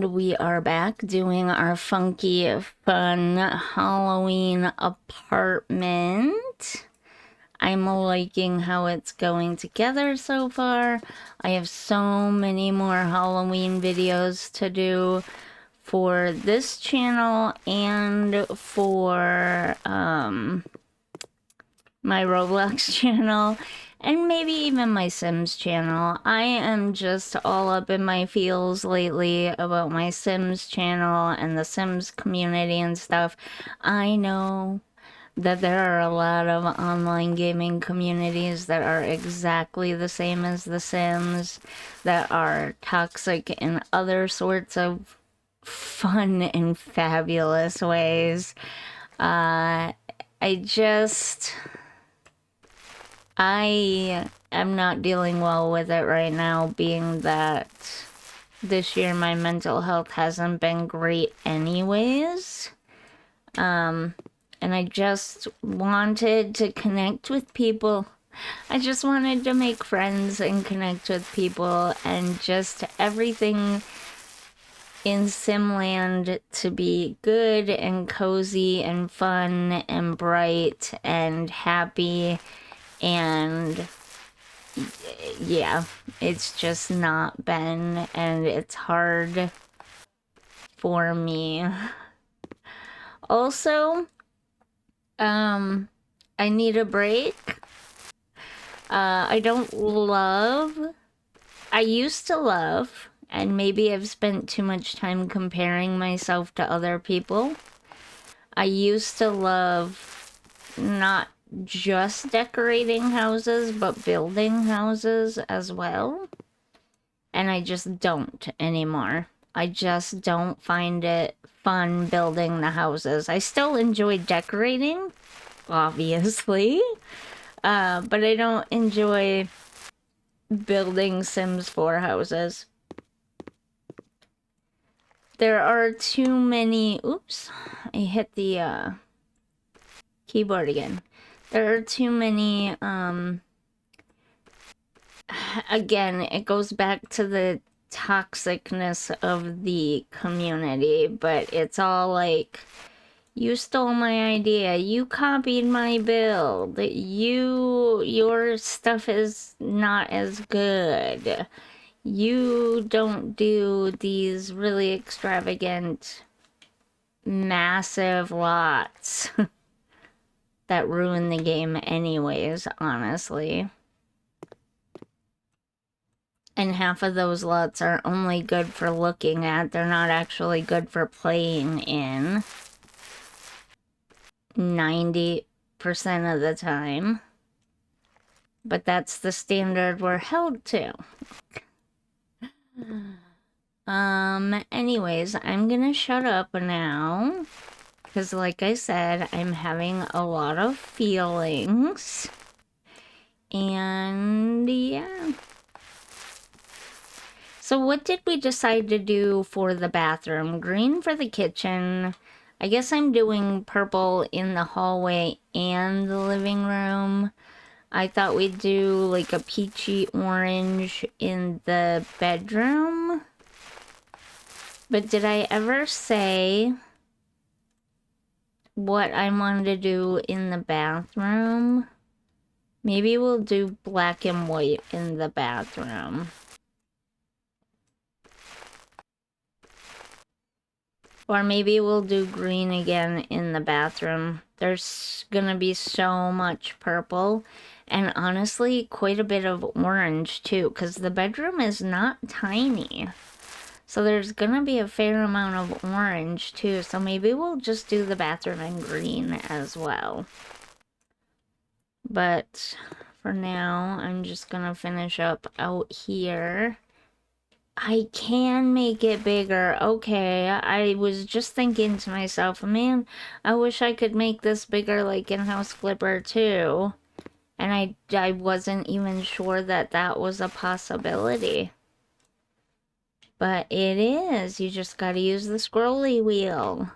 And we are back doing our funky, fun Halloween apartment. I'm liking how it's going together so far. I have so many more Halloween videos to do for this channel and for my Roblox channel, and maybe even my Sims channel. I am just all up in my feels lately about my Sims channel and the Sims community and stuff. I know that there are a lot of online gaming communities that are exactly the same as the Sims, that are toxic in other sorts of fun and fabulous ways. I am not dealing well with it right now, being that this year my mental health hasn't been great anyways. And I just wanted to connect with people. I just wanted to make friends and connect with people, and just everything in Simland to be good and cozy and fun and bright and happy. And yeah, it's just not been, and it's hard for me. Also, I need a break. I used to love, and maybe I've spent too much time comparing myself to other people. I used to love not just decorating houses, but building houses as well. And I just don't anymore. I just don't find it fun building the houses. I still enjoy decorating, obviously, but I don't enjoy building Sims 4 houses. There are too many... Oops, I hit the keyboard again. There are too many, again, it goes back to the toxicness of the community, but it's all like, you stole my idea, you copied my build, your stuff is not as good, you don't do these really extravagant, massive lots that ruin the game anyways, honestly. And half of those lots are only good for looking at. They're not actually good for playing in 90% of the time. But that's the standard we're held to. Anyways, I'm gonna shut up now, because like I said, I'm having a lot of feelings. And yeah. So what did we decide to do for the bathroom? Green for the kitchen. I guess I'm doing purple in the hallway and the living room. I thought we'd do like a peachy orange in the bedroom. But did I ever say what I wanted to do in the bathroom? Maybe we'll do black and white in the bathroom. Or maybe we'll do green again in the bathroom. There's gonna be so much purple, and honestly, quite a bit of orange too, because the bedroom is not tiny. So there's gonna be a fair amount of orange too, so maybe we'll just do the bathroom in green as well. But for now, I'm just gonna finish up out here. I can make it bigger. Okay, I was just thinking to myself, man, I wish I could make this bigger like in House Flipper too. And I wasn't even sure that that was a possibility. But it is. You just gotta use the scrolly wheel.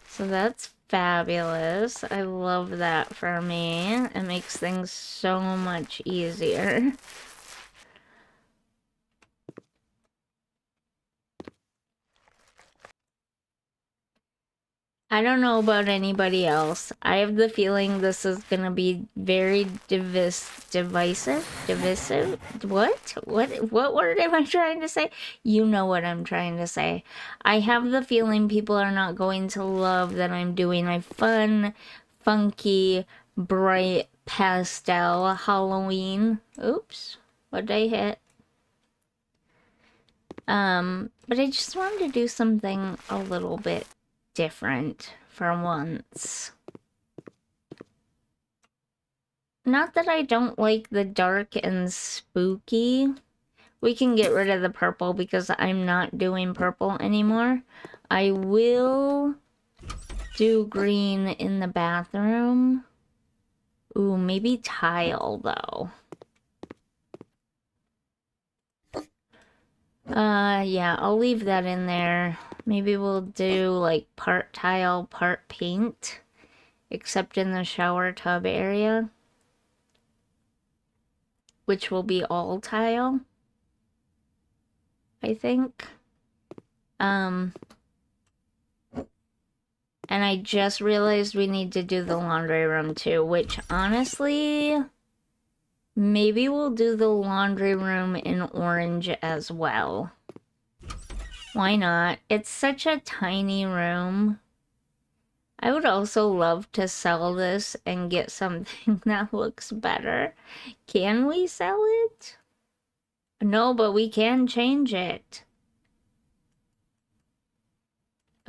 So that's fabulous. I love that for me. It makes things so much easier. I don't know about anybody else. I have the feeling this is gonna be very divisive. Divisive? What? What word am I trying to say? You know what I'm trying to say. I have the feeling people are not going to love that I'm doing a fun, funky, bright pastel Halloween. Oops. What did I hit? But I just wanted to do something a little bit different for once. Not that I don't like the dark and spooky. We can get rid of the purple because I'm not doing purple anymore. I will do green in the bathroom. Ooh, maybe tile though. Yeah, I'll leave that in there. Maybe we'll do like part tile, part paint, except in the shower tub area, which will be all tile, I think. And I just realized we need to do the laundry room too, which honestly, maybe we'll do the laundry room in orange as well. Why not? It's such a tiny room. I would also love to sell this and get something that looks better. Can we sell it? No, but we can change it.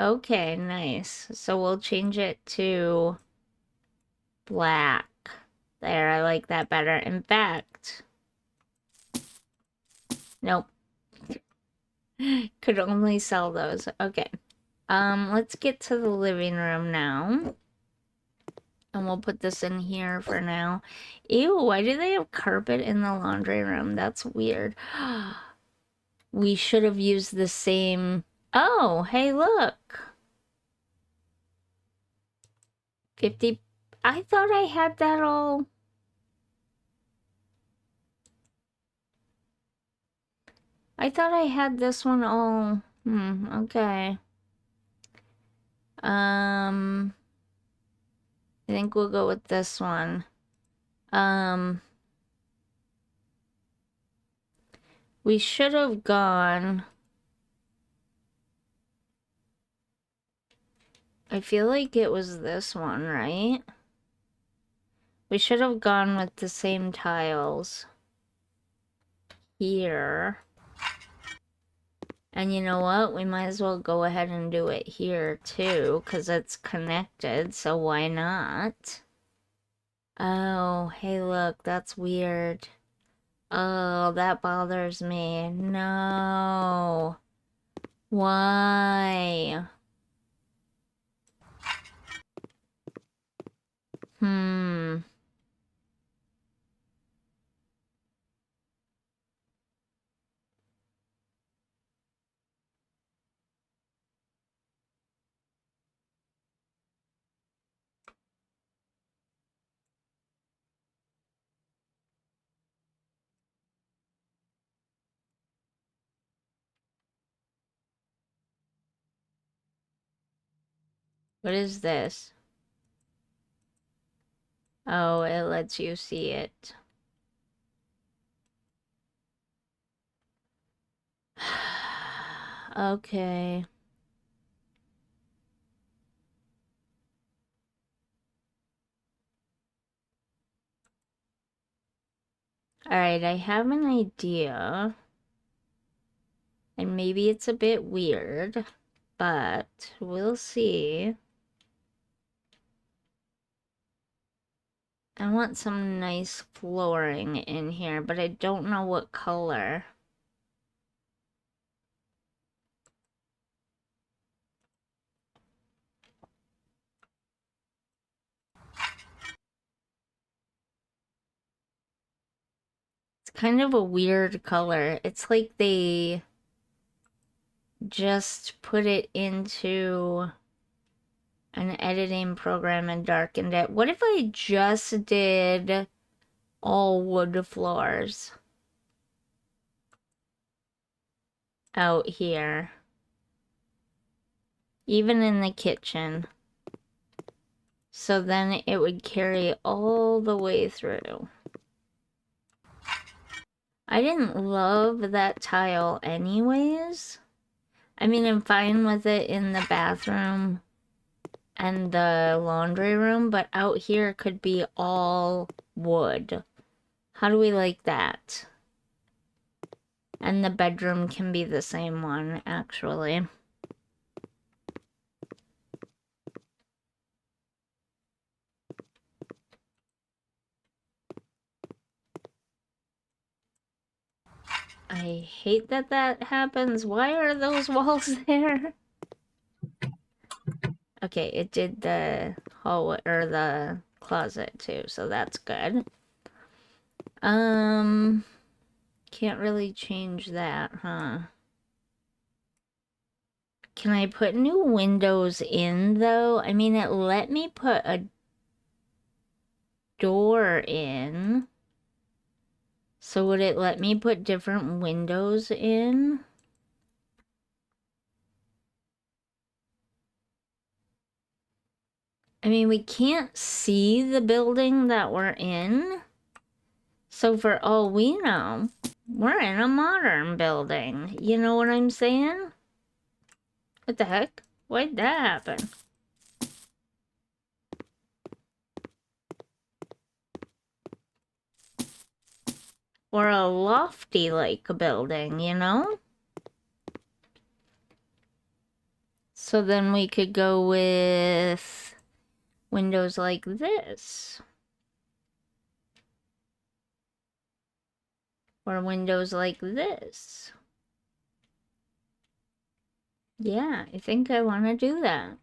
Okay, nice. So we'll change it to black. There, I like that better. In fact, nope. Could only sell those. Okay. Let's get to the living room now. And we'll put this in here for now. Ew, why do they have carpet in the laundry room? That's weird. We should have used the same... Oh, hey, look. 50... I thought I had that all... I thought I had this one all... okay. I think we'll go with this one. We should have gone... I feel like it was this one, right? We should have gone with the same tiles here. And you know what? We might as well go ahead and do it here too, because it's connected, so why not? Oh, hey look, that's weird. Oh, that bothers me. No. Why? What is this? Oh, it lets you see it. Okay. Alright, I have an idea. And maybe it's a bit weird, but we'll see. I want some nice flooring in here, but I don't know what color. It's kind of a weird color. It's like they just put it into an editing program and darkened it. What if I just did all wood floors out here? Even in the kitchen. So then it would carry all the way through. I didn't love that tile anyways. I mean, I'm fine with it in the bathroom and the laundry room, but out here could be all wood. How do we like that? And the bedroom can be the same one, actually. I hate that that happens. Why are those walls there? Okay, it did the hallway or the closet too, so that's good. Can't really change that, huh? Can I put new windows in though? I mean, it let me put a door in. So would it let me put different windows in? I mean, we can't see the building that we're in. So for all we know, we're in a modern building. You know what I'm saying? What the heck? Why'd that happen? Or a lofty like building, you know? So then we could go with windows like this. Or windows like this. Yeah, I think I want to do that.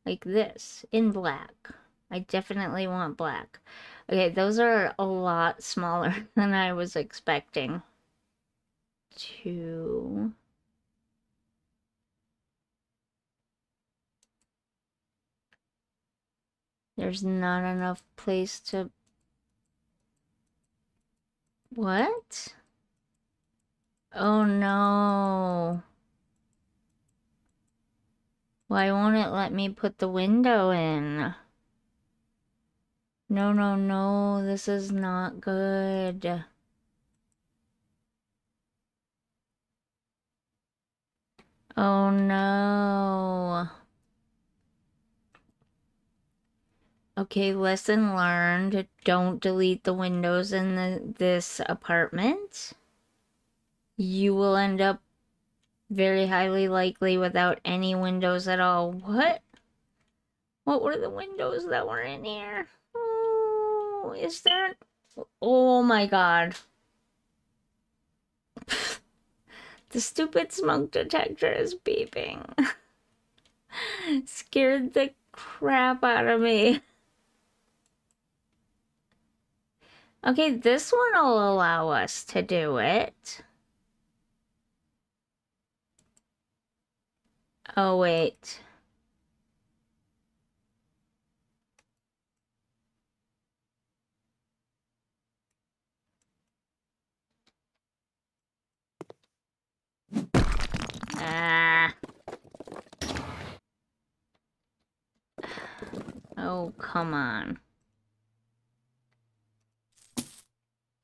Like this, in black. I definitely want black. Okay, those are a lot smaller than I was expecting. Two. There's not enough place to... What? Oh no. Why won't it let me put the window in? No, no, no, this is not good. Oh no. Okay, lesson learned. Don't delete the windows in this apartment. You will end up very highly likely without any windows at all. What? What were the windows that were in here? Oh, is there... Oh my god. The stupid smoke detector is beeping. Scared the crap out of me. Okay, this one will allow us to do it. Oh, wait. Ah. Oh, come on.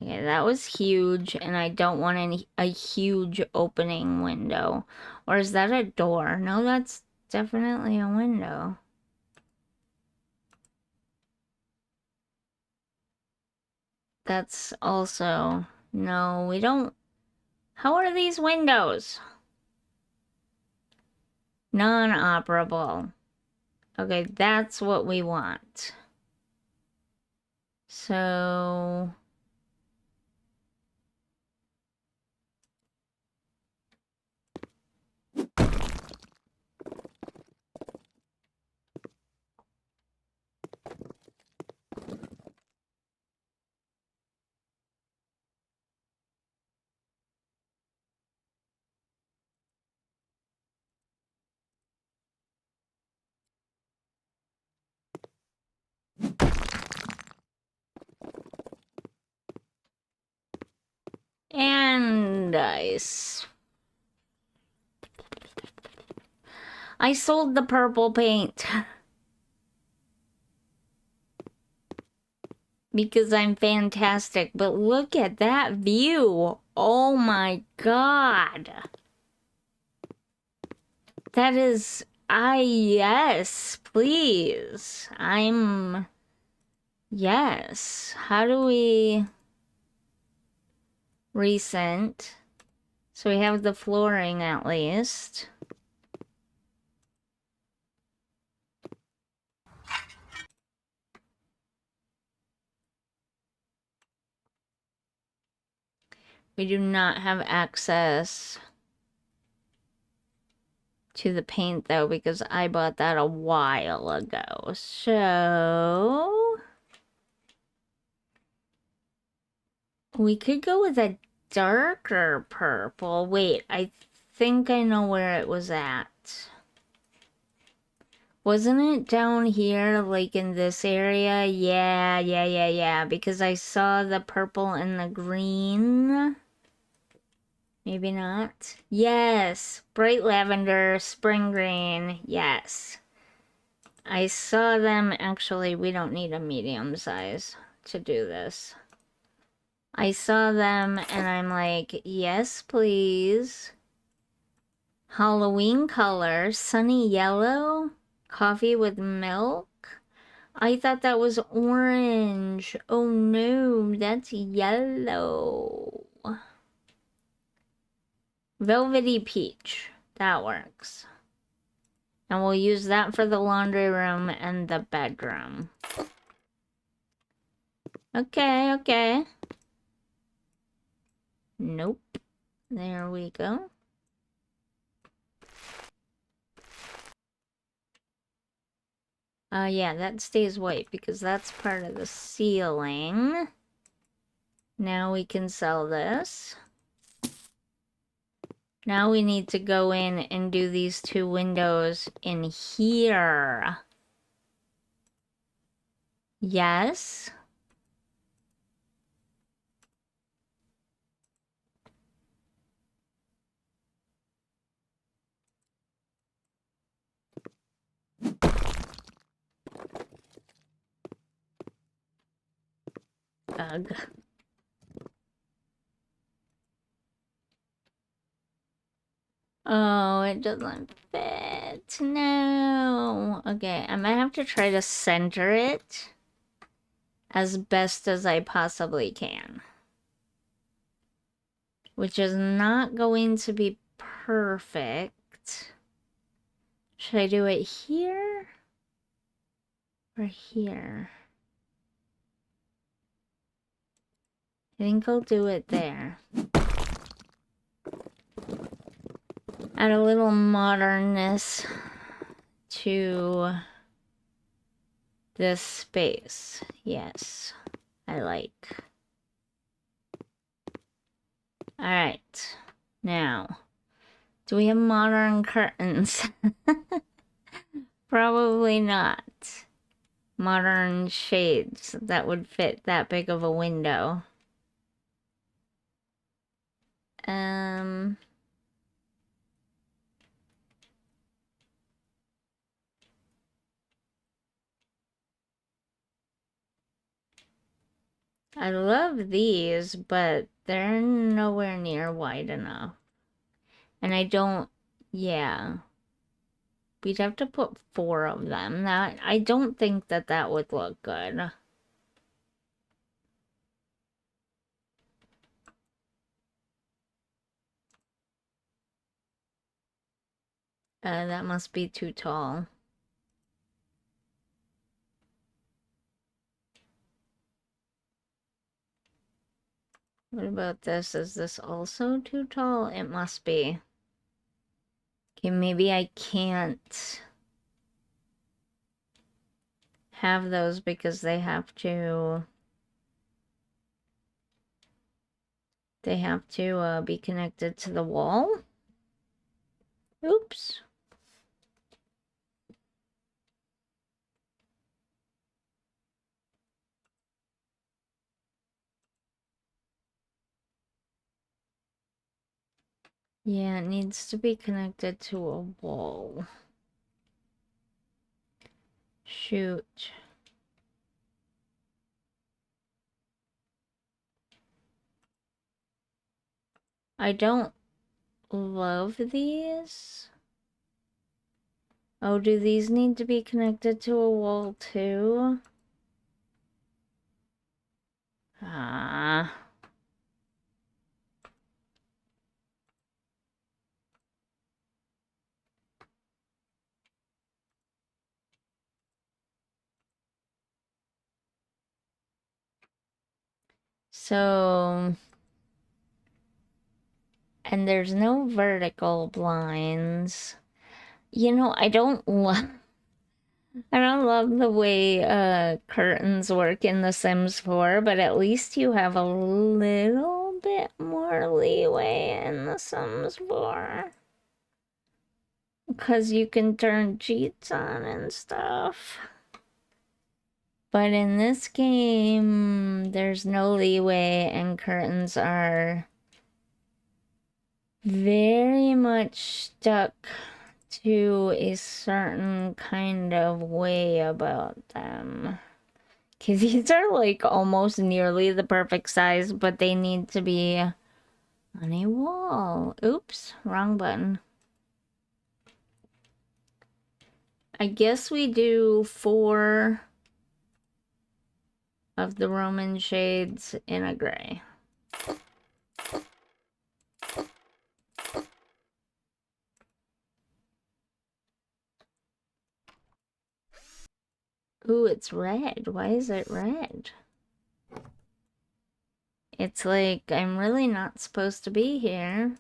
Yeah, that was huge, and I don't want a huge opening window. Or is that a door? No, that's definitely a window. That's also... No, we don't... How are these windows? Non-operable. Okay, that's what we want. So... And I sold the purple paint. because I'm fantastic. But look at that view. Oh my God. That is, yes, please. Yes. How do we recent? So we have the flooring at least. We do not have access to the paint though because I bought that a while ago. So we could go with a darker purple. Wait, I think I know where it was at. Wasn't it down here, like in this area? Yeah, because I saw the purple and the green. Maybe not. Yes, bright lavender, spring green, yes. I saw them, actually, we don't need a medium size to do this. I saw them and I'm like, yes, please. Halloween color, sunny yellow, coffee with milk. I thought that was orange. Oh no, that's yellow. Velvety peach, that works. And we'll use that for the laundry room and the bedroom. Okay, okay. Nope. There we go. Yeah, that stays white because that's part of the ceiling. Now we can sell this. Now we need to go in and do these two windows in here. Yes. Ugh. Oh, it doesn't fit. No. Okay, I might have to try to center it as best as I possibly can. Which is not going to be perfect. Should I do it here? Or here? I think I'll do it there. Add a little modernness to this space. Yes, I like. Alright, now, do we have modern curtains? Probably not. Modern shades that would fit that big of a window. I love these, but they're nowhere near wide enough. And I don't, yeah. We'd have to put 4 of them. I don't think that that would look good. That must be too tall. What about this? Is this also too tall? It must be. Okay, maybe I can't have those because they have to be connected to the wall. Oops. Yeah, it needs to be connected to a wall. Shoot. I don't love these. Oh, do these need to be connected to a wall too? Ah. So, and there's no vertical blinds. You know, I don't love the way curtains work in The Sims 4, but at least you have a little bit more leeway in The Sims 4. Because you can turn cheats on and stuff. But in this game, there's no leeway, and curtains are very much stuck to a certain kind of way about them. Okay, these are like almost nearly the perfect size, but they need to be on a wall. Oops, wrong button. I guess we do 4 of the Roman shades in a gray. Ooh, it's red. Why is it red? It's like I'm really not supposed to be here.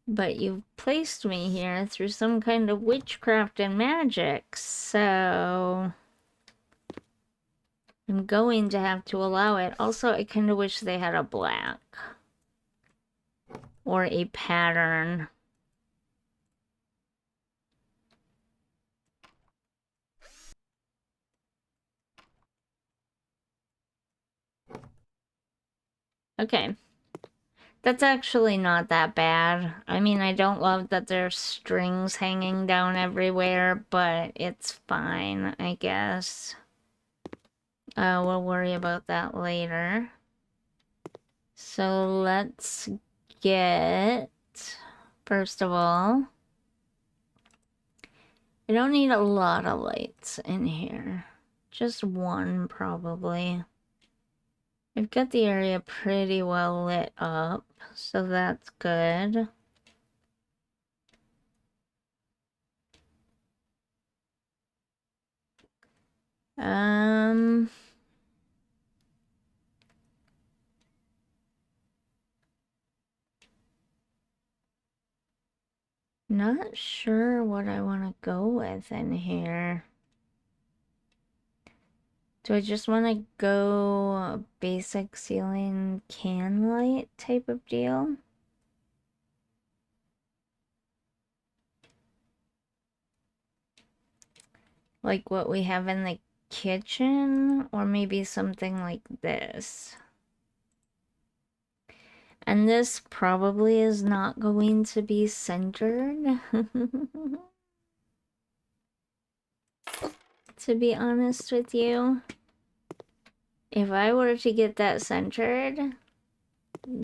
But you've placed me here through some kind of witchcraft and magic, so I'm going to have to allow it. Also, I kind of wish they had a black or a pattern. Okay. That's actually not that bad. I mean, I don't love that there's strings hanging down everywhere, but it's fine, I guess. We'll worry about that later. So let's get, first of all, I don't need a lot of lights in here. Just one, probably. I've got the area pretty well lit up, so that's good. Not sure what I want to go with in here. Do I just want to go basic ceiling can light type of deal? Like what we have in the kitchen, or maybe something like this. And this probably is not going to be centered. To be honest with you. If I were to get that centered,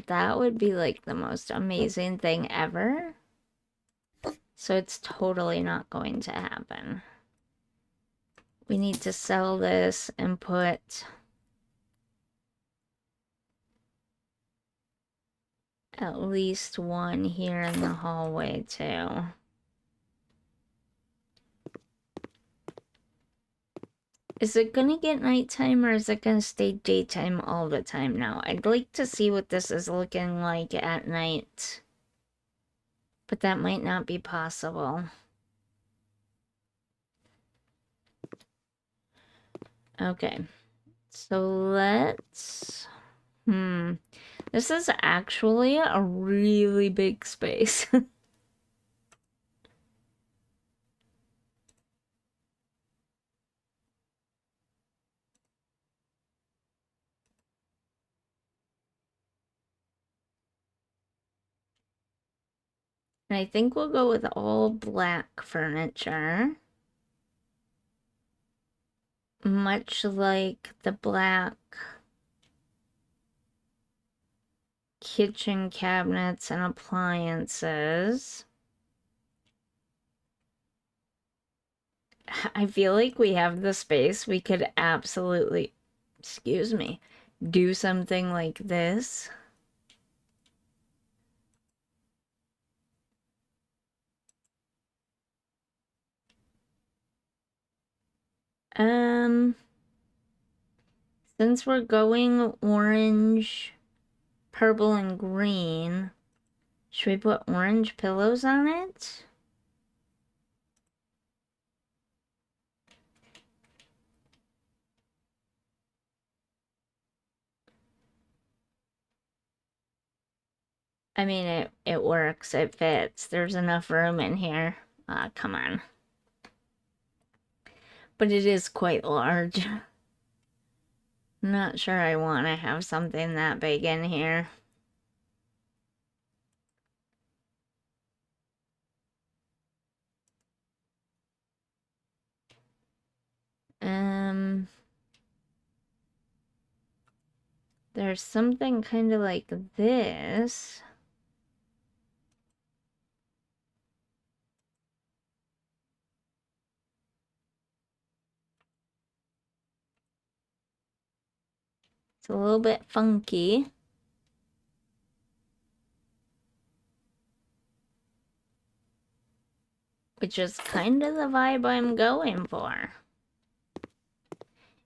that would be like the most amazing thing ever. So it's totally not going to happen. We need to sell this and put at least one here in the hallway too. Is it gonna get nighttime, or is it gonna stay daytime all the time now? I'd like to see what this is looking like at night. But that might not be possible. Okay. So let's... This is actually a really big space. And I think we'll go with all black furniture. Much like the black kitchen cabinets and appliances. I feel like we have the space. We could absolutely, excuse me, do something like this. Since we're going orange, purple, and green, should we put orange pillows on it? I mean, it works, it fits. There's enough room in here. Come on. But it is quite large. Not sure I want to have something that big in here. There's something kind of like this. It's a little bit funky. Which is kind of the vibe I'm going for.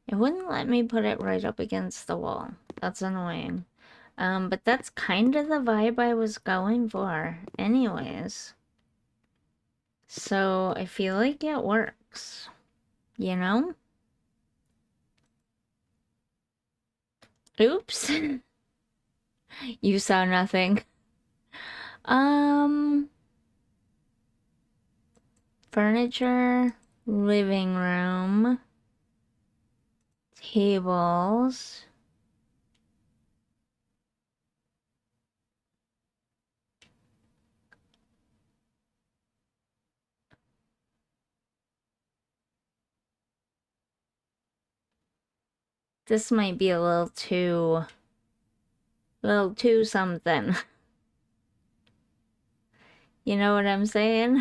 It wouldn't let me put it right up against the wall. That's annoying. But that's kind of the vibe I was going for anyways. So I feel like it works, you know? Oops. You saw nothing. Furniture, living room, tables. This might be a little too something. You know what I'm saying?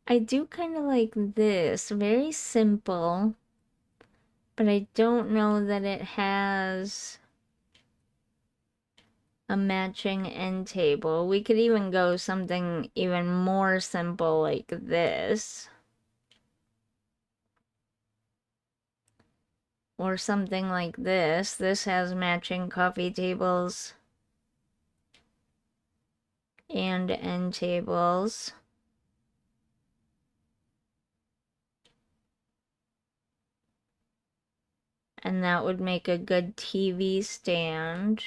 I do kind of like this. Very simple. But I don't know that it has a matching end table. We could even go something even more simple like this. Or something like this. This has matching coffee tables and end tables. And that would make a good TV stand.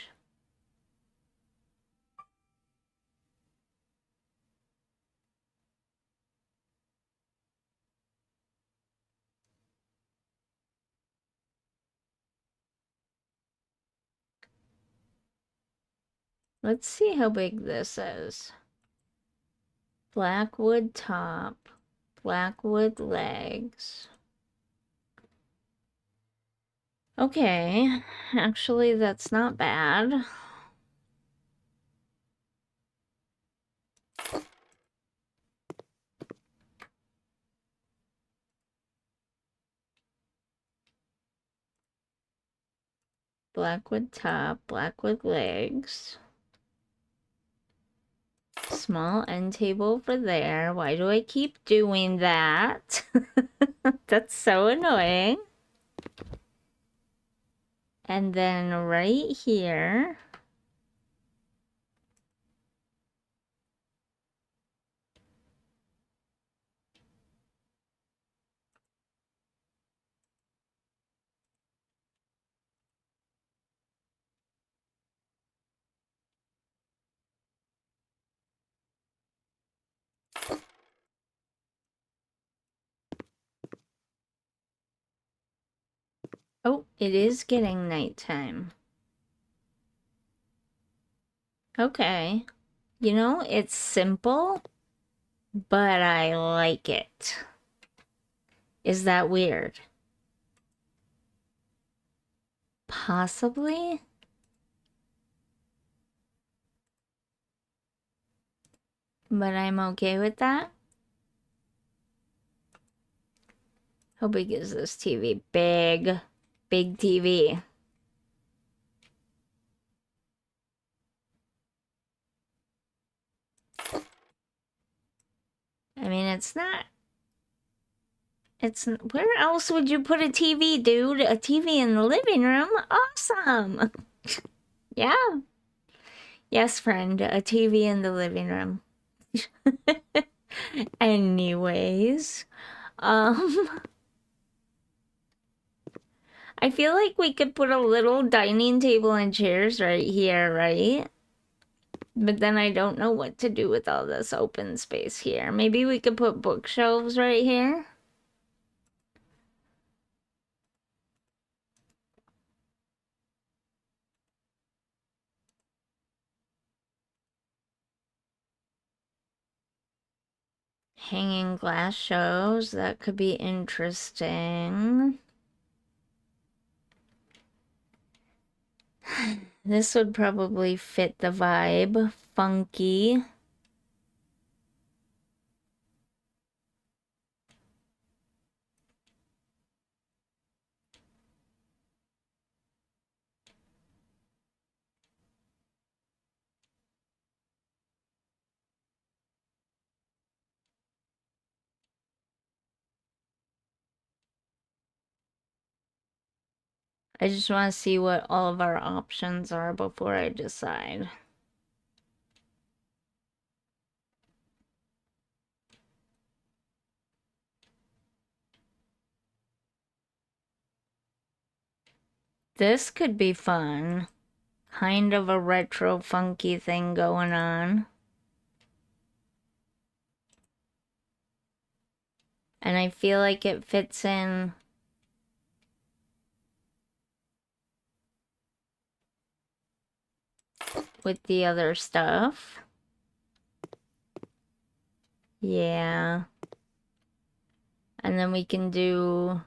Let's see how big this is. Blackwood top, blackwood legs. Okay, actually that's not bad. Blackwood top, blackwood legs. Small end table for there. Why do I keep doing that? That's so annoying. And then right here. Oh, it is getting nighttime. Okay. You know, it's simple, but I like it. Is that weird? Possibly? but I'm okay with that. How big is this TV? Big. Big TV. I mean, it's not... It's... Where else would you put a TV, dude? A TV in the living room? Awesome! Yeah. Yes, friend. A TV in the living room. Anyways. I feel like we could put a little dining table and chairs right here, right? But then I don't know what to do with all this open space here. Maybe we could put bookshelves right here. Hanging glass shows, that could be interesting. This would probably fit the vibe. Funky. I just want to see what all of our options are before I decide. This could be fun. Kind of a retro funky thing going on. And I feel like it fits in with the other stuff. Yeah. And then we can do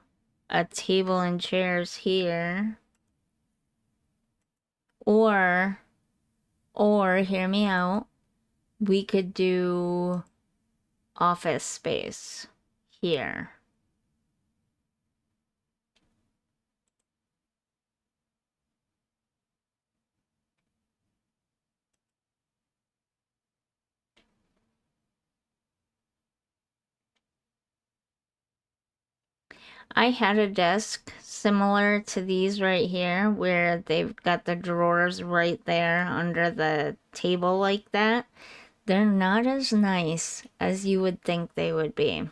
a table and chairs here. Or hear me out, we could do office space here. I had a desk similar to these right here where they've got the drawers right there under the table like that. They're not as nice as you would think they would be.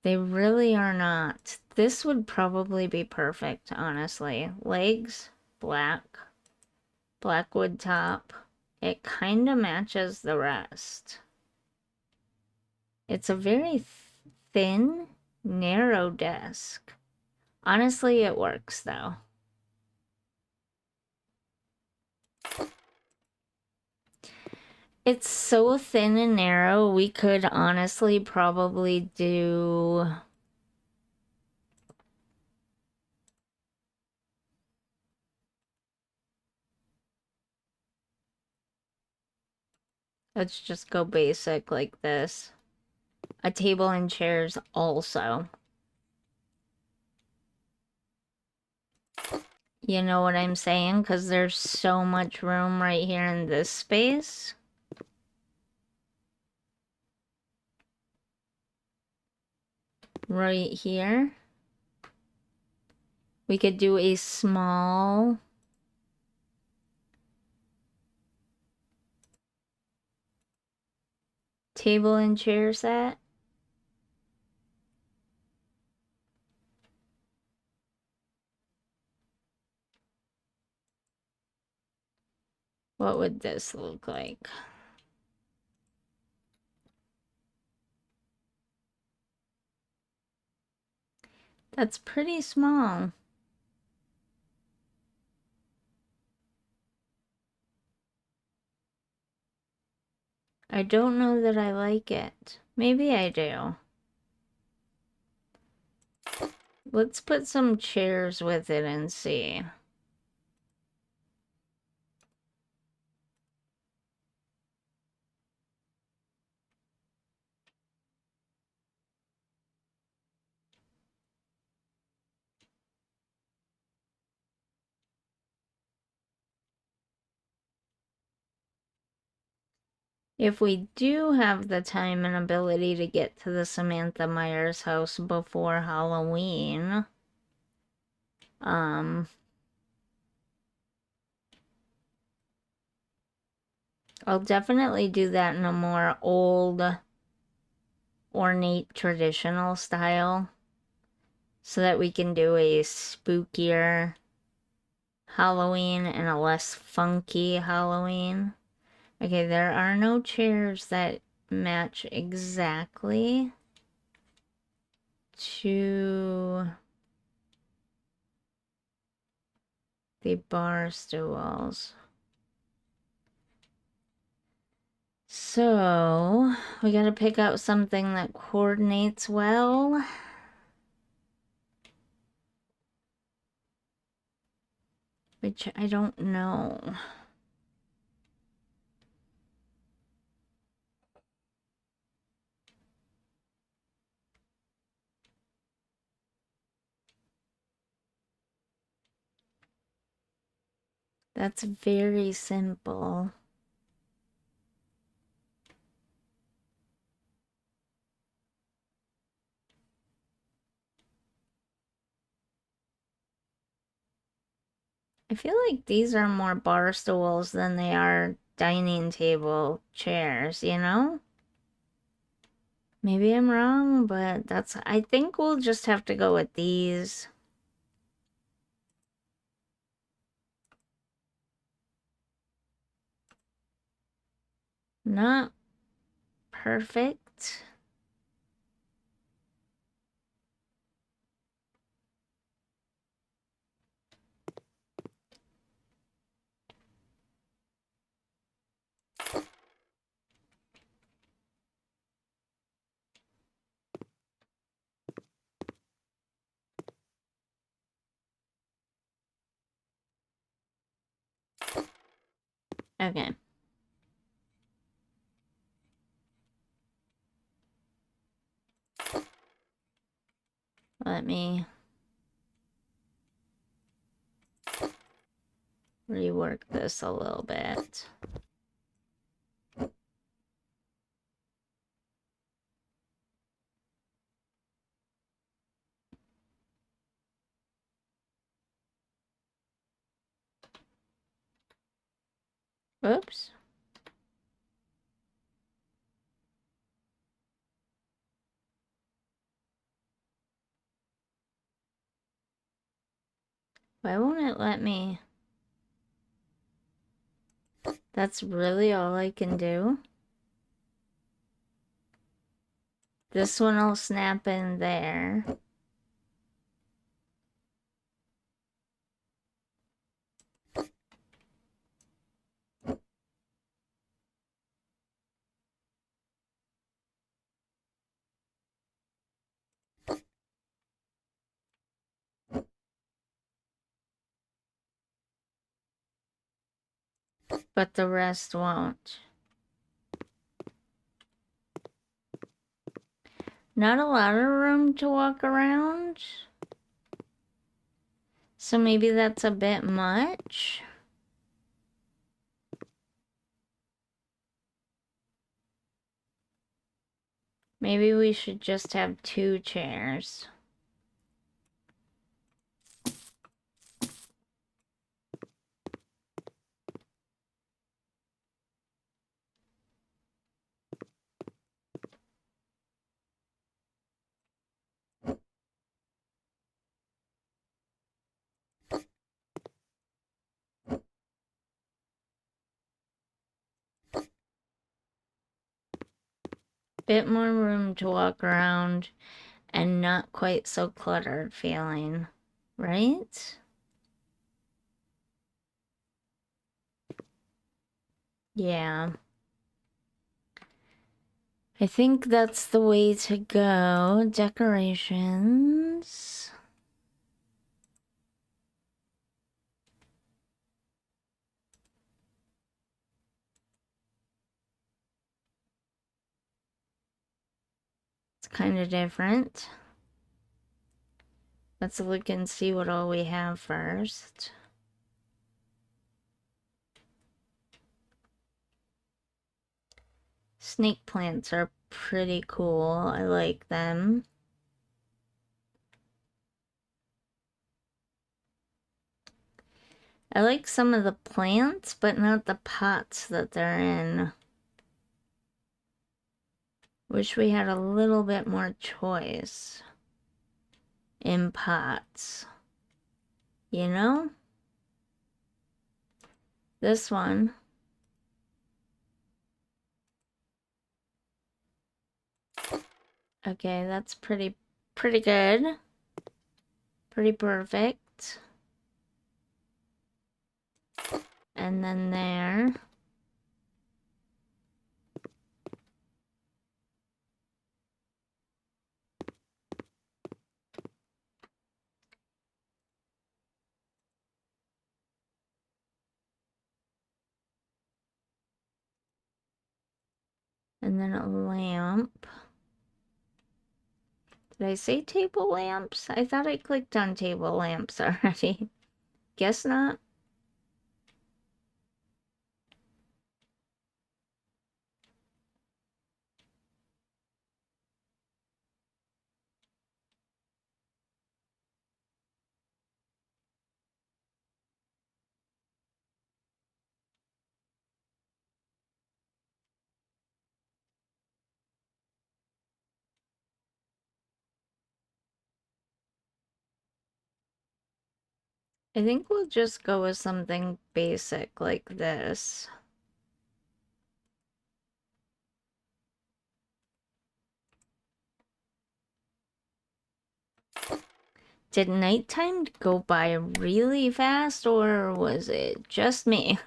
They really are not. This would probably be perfect, honestly. Legs, black, black wood top. It kind of matches the rest. It's a very thin, narrow desk. Honestly, it works though. It's so thin and narrow, we could honestly probably do... Let's just go basic like this. A table and chairs also. You know what I'm saying? Because there's so much room right here in this space. Right here. We could do a small table and chair set. What would this look like? That's pretty small. I don't know that I like it. Maybe I do. Let's put some chairs with it and see. If we do have the time and ability to get to the Samantha Myers house before Halloween, I'll definitely do that in a more old, ornate, traditional style so that we can do a spookier Halloween and a less funky Halloween. Okay, there are no chairs that match exactly to the bar stools. So, we gotta pick out something that coordinates well. Which I don't know. That's very simple. I feel like these are more bar stools than they are dining table chairs, you know? Maybe I'm wrong, but I think we'll just have to go with these. Not perfect. Okay. Let me rework this a little bit. Oops. Why won't it let me? That's really all I can do? This one will snap in there. But the rest won't. Not a lot of room to walk around. So maybe that's a bit much. Maybe we should just have 2 chairs. Bit more room to walk around and not quite so cluttered feeling, right? Yeah. I think that's the way to go. Decorations. It's kind of different. Let's look and see what all we have first. snake plants are pretty cool. I like them. I like some of the plants, but not the pots that they're in. Wish we had a little bit more choice in pots. You know? This one. Okay, that's pretty good. Pretty perfect. And then there. And then a lamp. Did I say table lamps? I thought I clicked on table lamps already. Guess not. I think we'll just go with something basic like this. Did nighttime go by really fast, or was it just me?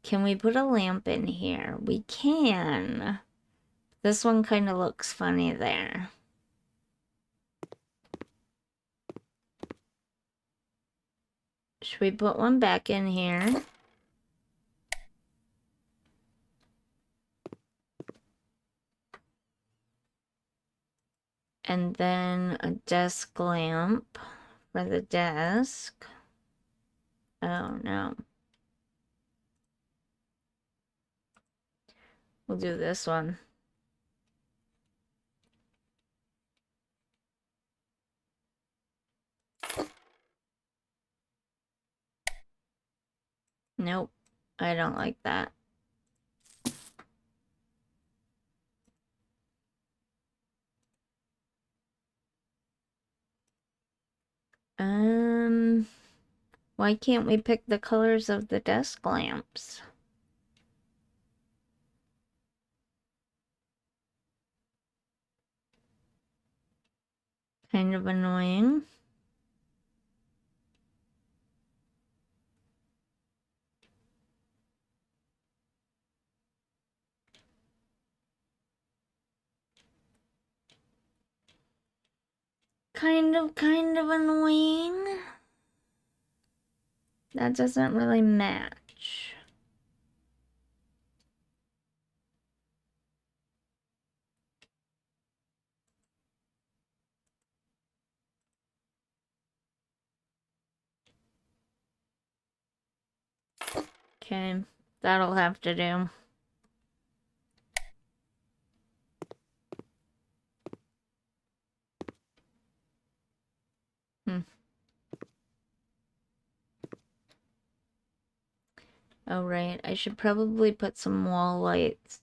Can we put a lamp in here? We can. This one kind of looks funny there. Should we put one back in here? And then a desk lamp for the desk. Oh no. We'll do this one. Nope, I don't like that. Why can't we pick the colors of the desk lamps? Kind of annoying. Kind of annoying. That doesn't really match. Okay, that'll have to do. Oh, right. I should probably put some wall lights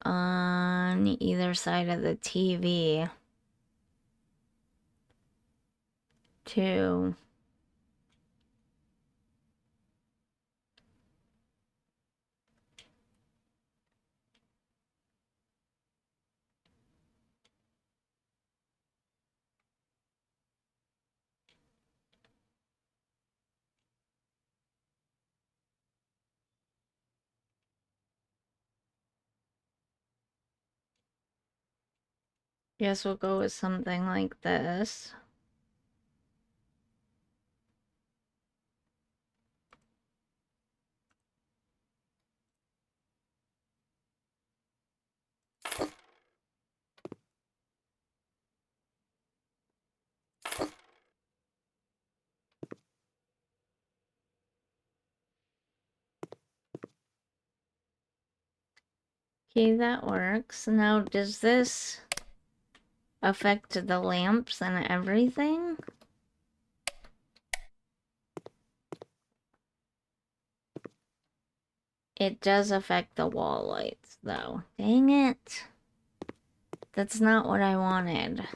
on either side of the TV too. Guess we'll go with something like this. Okay, that works. Now, does this affect the lamps and everything? It does affect the wall lights, though. Dang it. That's not what I wanted.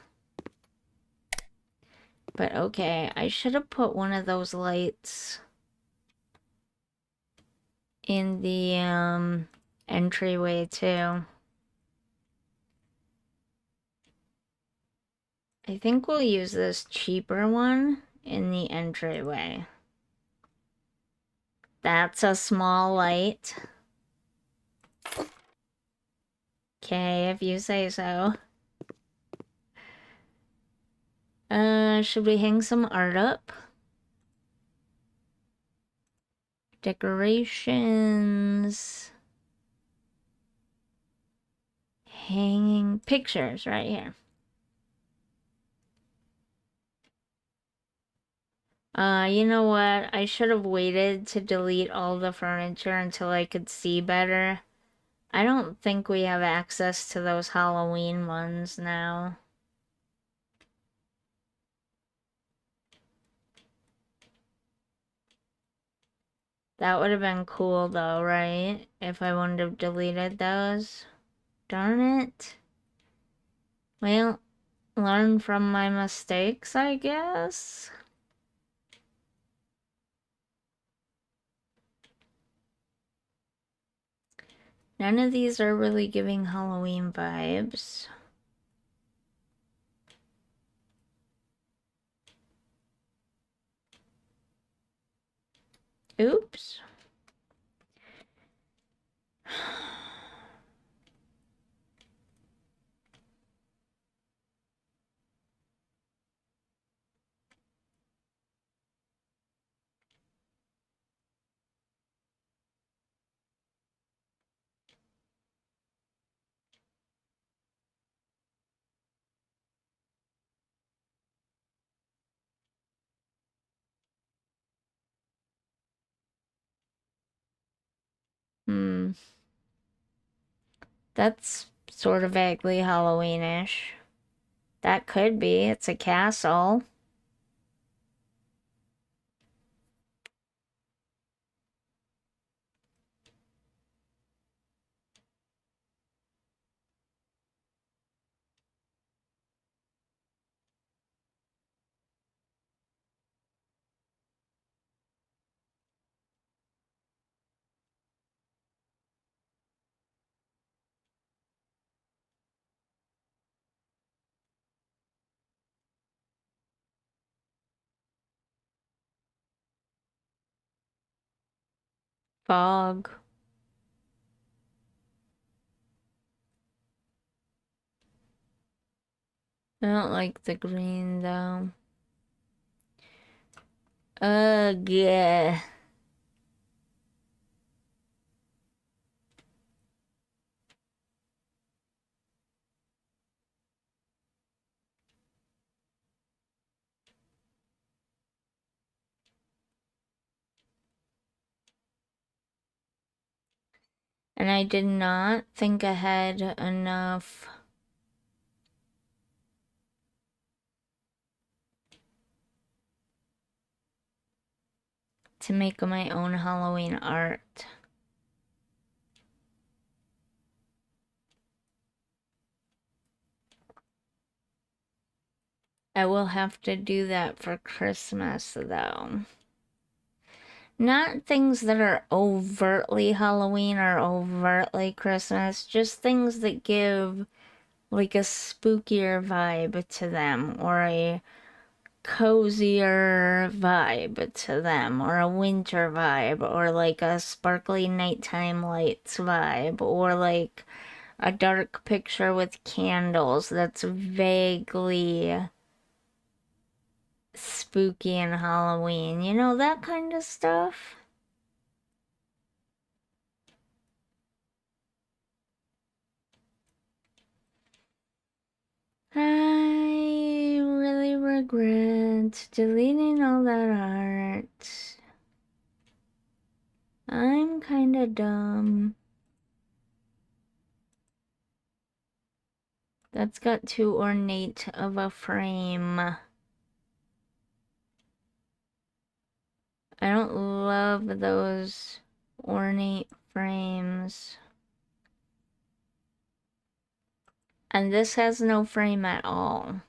But okay, I should have put one of those lights in the entryway too. I think we'll use this cheaper one in the entryway. That's a small light. Okay, if you say so. Should we hang some art up? Decorations. Hanging pictures right here. You know what? I should have waited to delete all the furniture until I could see better. I don't think we have access to those Halloween ones now. That would have been cool though, right? If I wouldn't have deleted those. Darn it. Well, learn from my mistakes, I guess. None of these are really giving Halloween vibes. Oops. Hmm. That's sort of vaguely Halloweenish. That could be. It's a castle. Fog. I don't like the green though. Ugh. Yeah. And I did not think ahead enough to make my own Halloween art. I will have to do that for Christmas though. Not things that are overtly Halloween or overtly Christmas, just things that give like a spookier vibe to them or a cozier vibe to them or a winter vibe or like a sparkly nighttime lights vibe or like a dark picture with candles that's vaguely spooky and Halloween, you know, that kind of stuff. I really regret deleting all that art. I'm kinda dumb. That's got too ornate of a frame. I don't love those ornate frames. And this has no frame at all.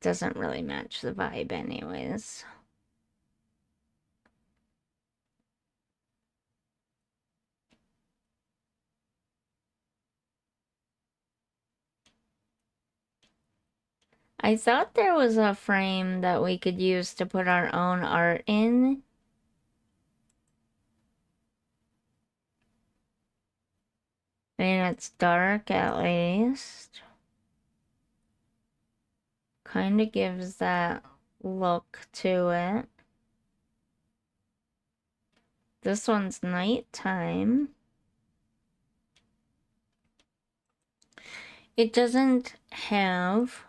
Doesn't really match the vibe anyways. I thought there was a frame that we could use to put our own art in. I mean, it's dark at least. Kind of gives that look to it. This one's nighttime. It doesn't have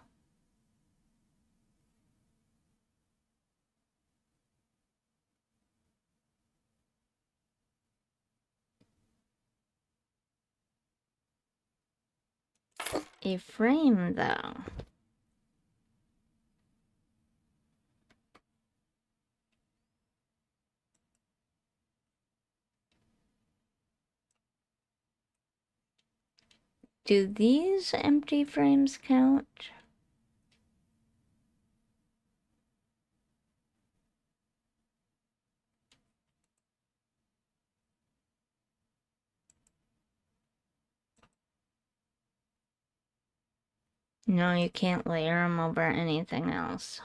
a frame though. Do these empty frames count? No, you can't layer them over anything else.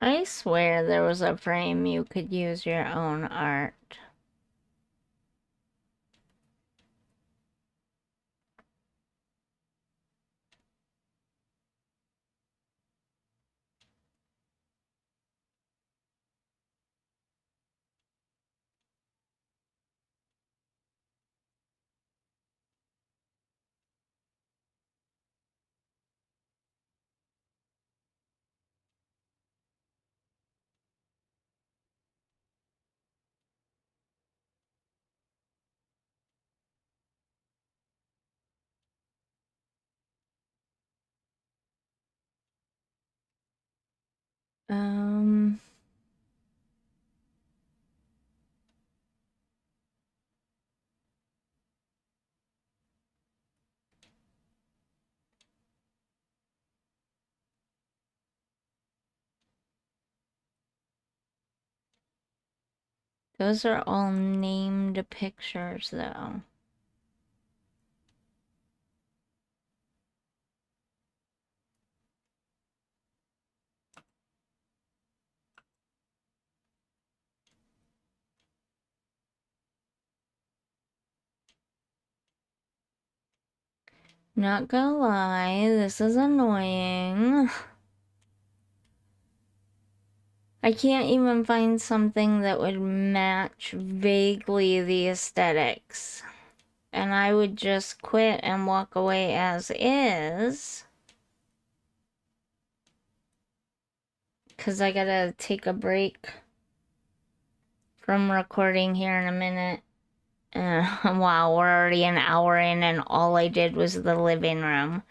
I swear there was a frame you could use your own art. Those are all named pictures though. Not gonna lie, this is annoying. I can't even find something that would match vaguely the aesthetics. And I would just quit and walk away as is. Because I gotta take a break from recording here in a minute. Wow, we're already an hour in and all I did was the living room.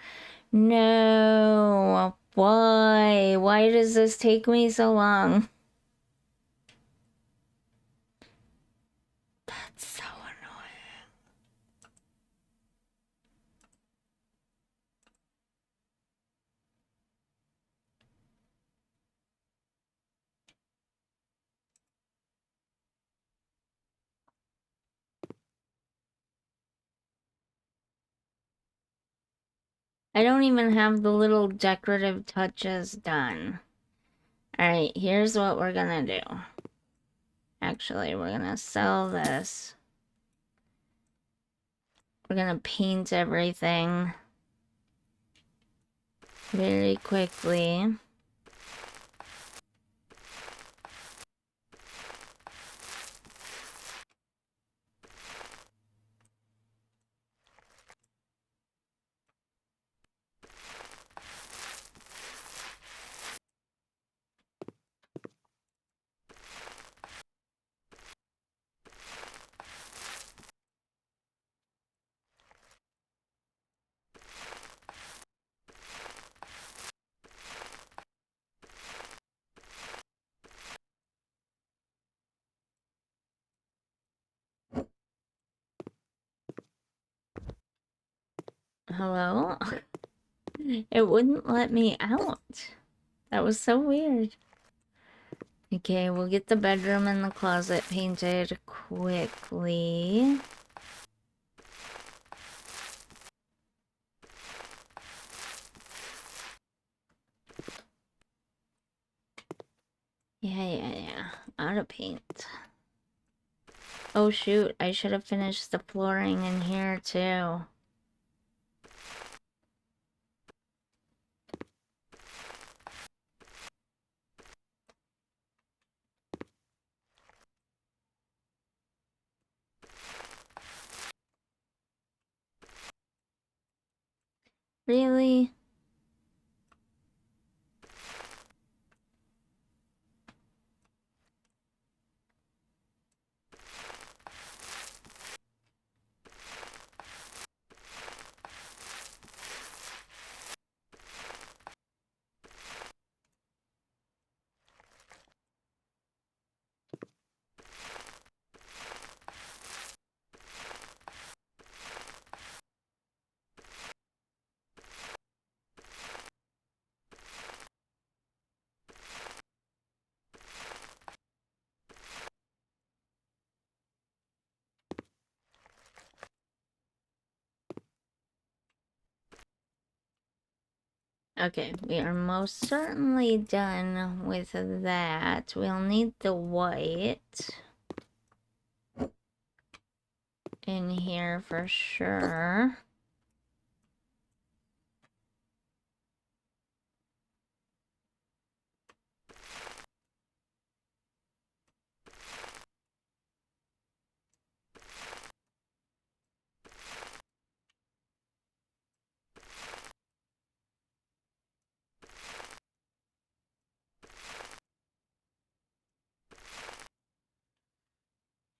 No, why? Why does this take me so long? That's so annoying. I don't even have the little decorative touches done. Alright, here's what we're gonna do. Actually, we're gonna sell this. We're gonna paint everything very quickly. Hello? It wouldn't let me out. That was so weird. Okay, we'll get the bedroom and the closet painted quickly. Yeah. Out of paint. Oh shoot, I should have finished the flooring in here too. Really? Okay, we are most certainly done with that. We'll need the white in here for sure.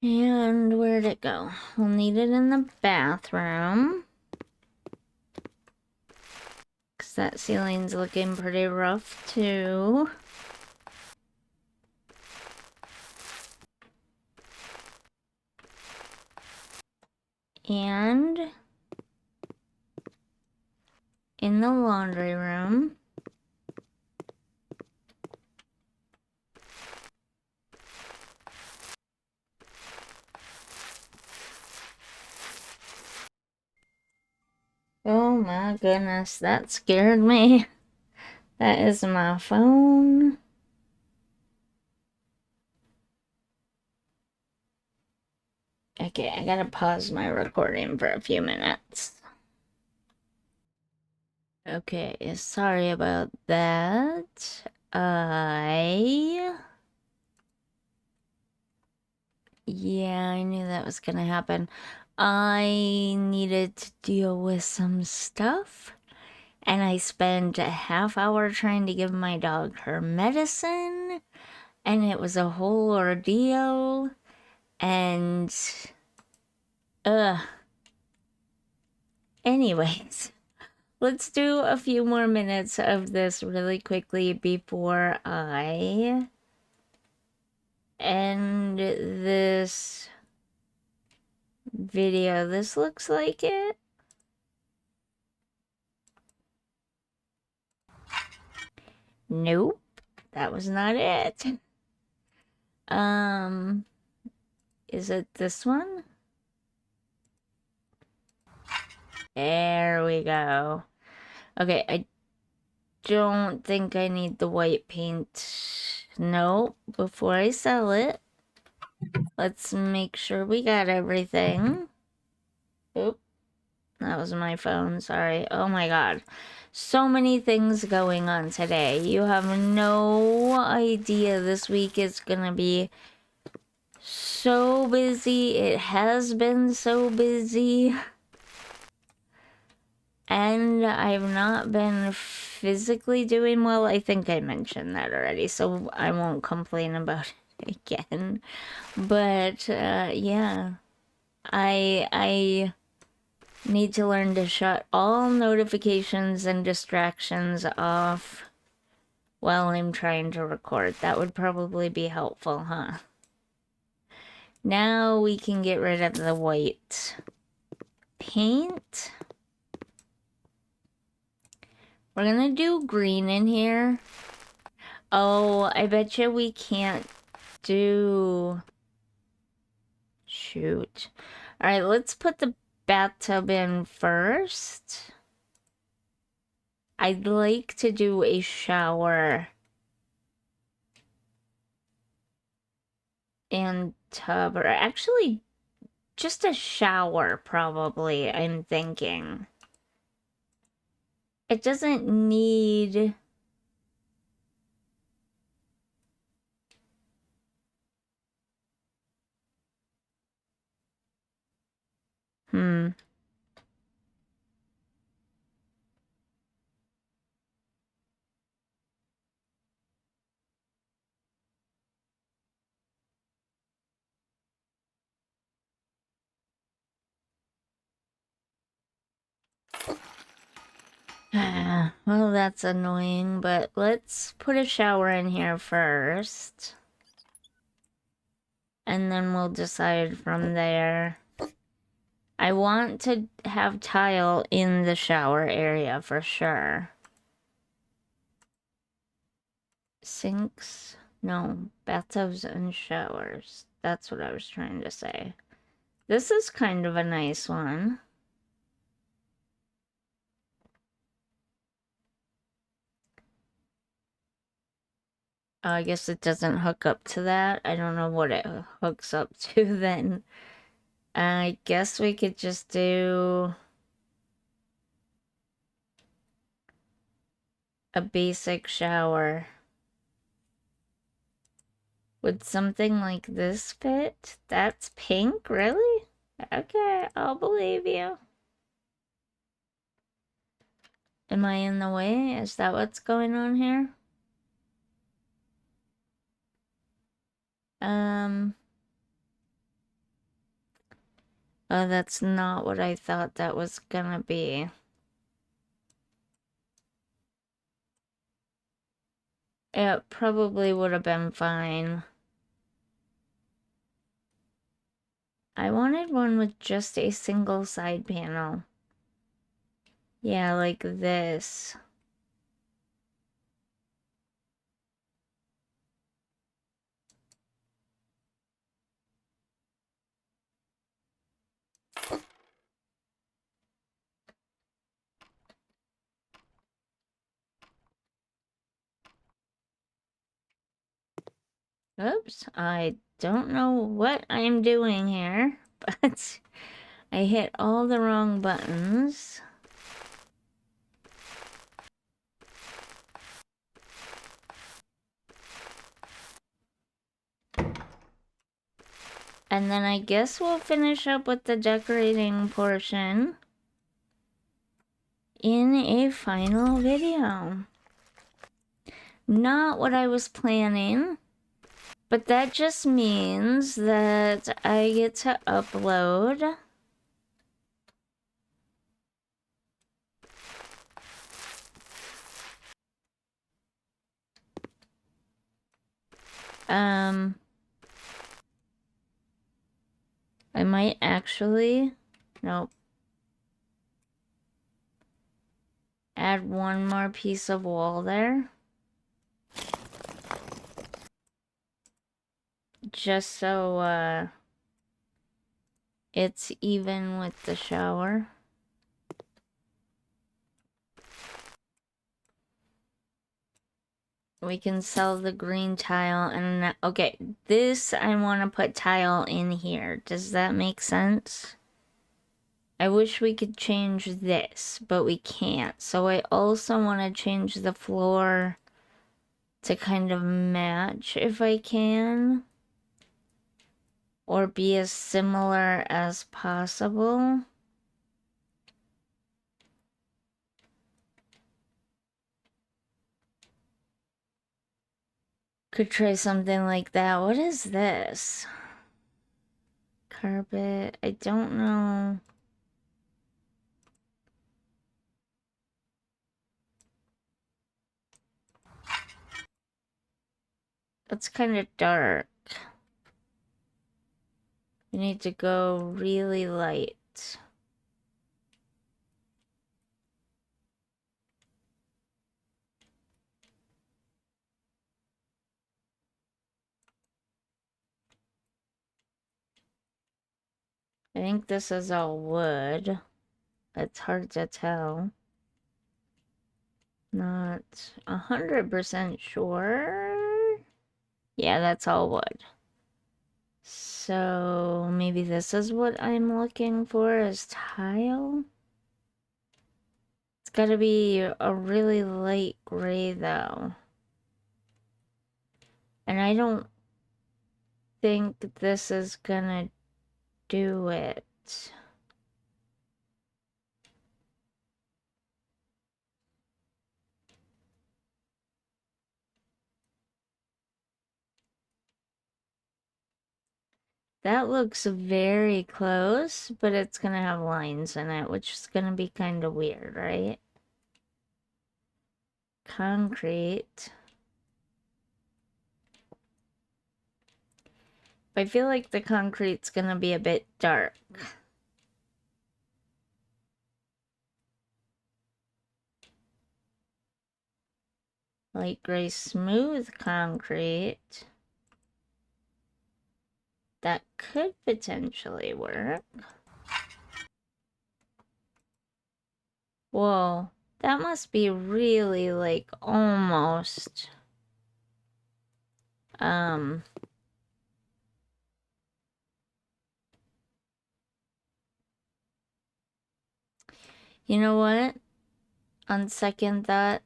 And where'd it go? We'll need it in the bathroom. Because that ceiling's looking pretty rough too. And in the laundry room. Oh my goodness, that scared me. That is my phone. Okay, I gotta pause my recording for a few minutes. Okay, sorry about that. Yeah, I knew that was gonna happen. I needed to deal with some stuff, and I spent a half hour trying to give my dog her medicine, and it was a whole ordeal, and, anyways, let's do a few more minutes of this really quickly before I end this video. This looks like it. Nope, that was not it. Is it this one? There we go. Okay, I don't think I need the white paint. No, before I sell it, let's make sure we got everything. Oop, that was my phone, sorry. Oh my god. So many things going on today. You have no idea. This week is gonna be so busy. It has been so busy. And I've not been physically doing well. I think I mentioned that already, so I won't complain about it again. But, yeah. I need to learn to shut all notifications and distractions off while I'm trying to record. That would probably be helpful, huh? Now we can get rid of the white paint. We're gonna do green in here. Oh, I bet you we can't do... Shoot. Alright, let's put the bathtub in first. I'd like to do a shower and tub, or actually just a shower probably, I'm thinking. It doesn't need... Well, that's annoying, but let's put a shower in here first. And then we'll decide from there. I want to have tile in the shower area for sure. Sinks? No, bathtubs and showers. That's what I was trying to say. This is kind of a nice one. I guess it doesn't hook up to that. I don't know what it hooks up to then. I guess we could just do a basic shower. Would something like this fit? That's pink, really? Okay, I'll believe you. Am I in the way? Is that what's going on here? Oh, that's not what I thought that was gonna be. It probably would have been fine. I wanted one with just a single side panel. Yeah, like this. Oops, I don't know what I'm doing here, but I hit all the wrong buttons. And then I guess we'll finish up with the decorating portion in a final video. Not what I was planning, but that just means that I get to upload I might actually, nope, add one more piece of wall there. Just so, it's even with the shower. We can sell the green tile and, okay, this I want to put tile in here. Does that make sense? I wish we could change this, but we can't. So I also want to change the floor to kind of match if I can. Or be as similar as possible. Could try something like that. What is this? Carpet. I don't know. It's kind of dark. You need to go really light. I think this is all wood. It's hard to tell. Not 100% sure. Yeah, that's all wood. So maybe this is what I'm looking for as tile. It's gotta be a really light gray though. And I don't think this is gonna do it. That looks very close, but it's gonna have lines in it, which is gonna be kind of weird, right? Concrete. I feel like the concrete's gonna be a bit dark. Light gray smooth concrete. That could potentially work. Whoa, that must be really like almost you know what? On second thought,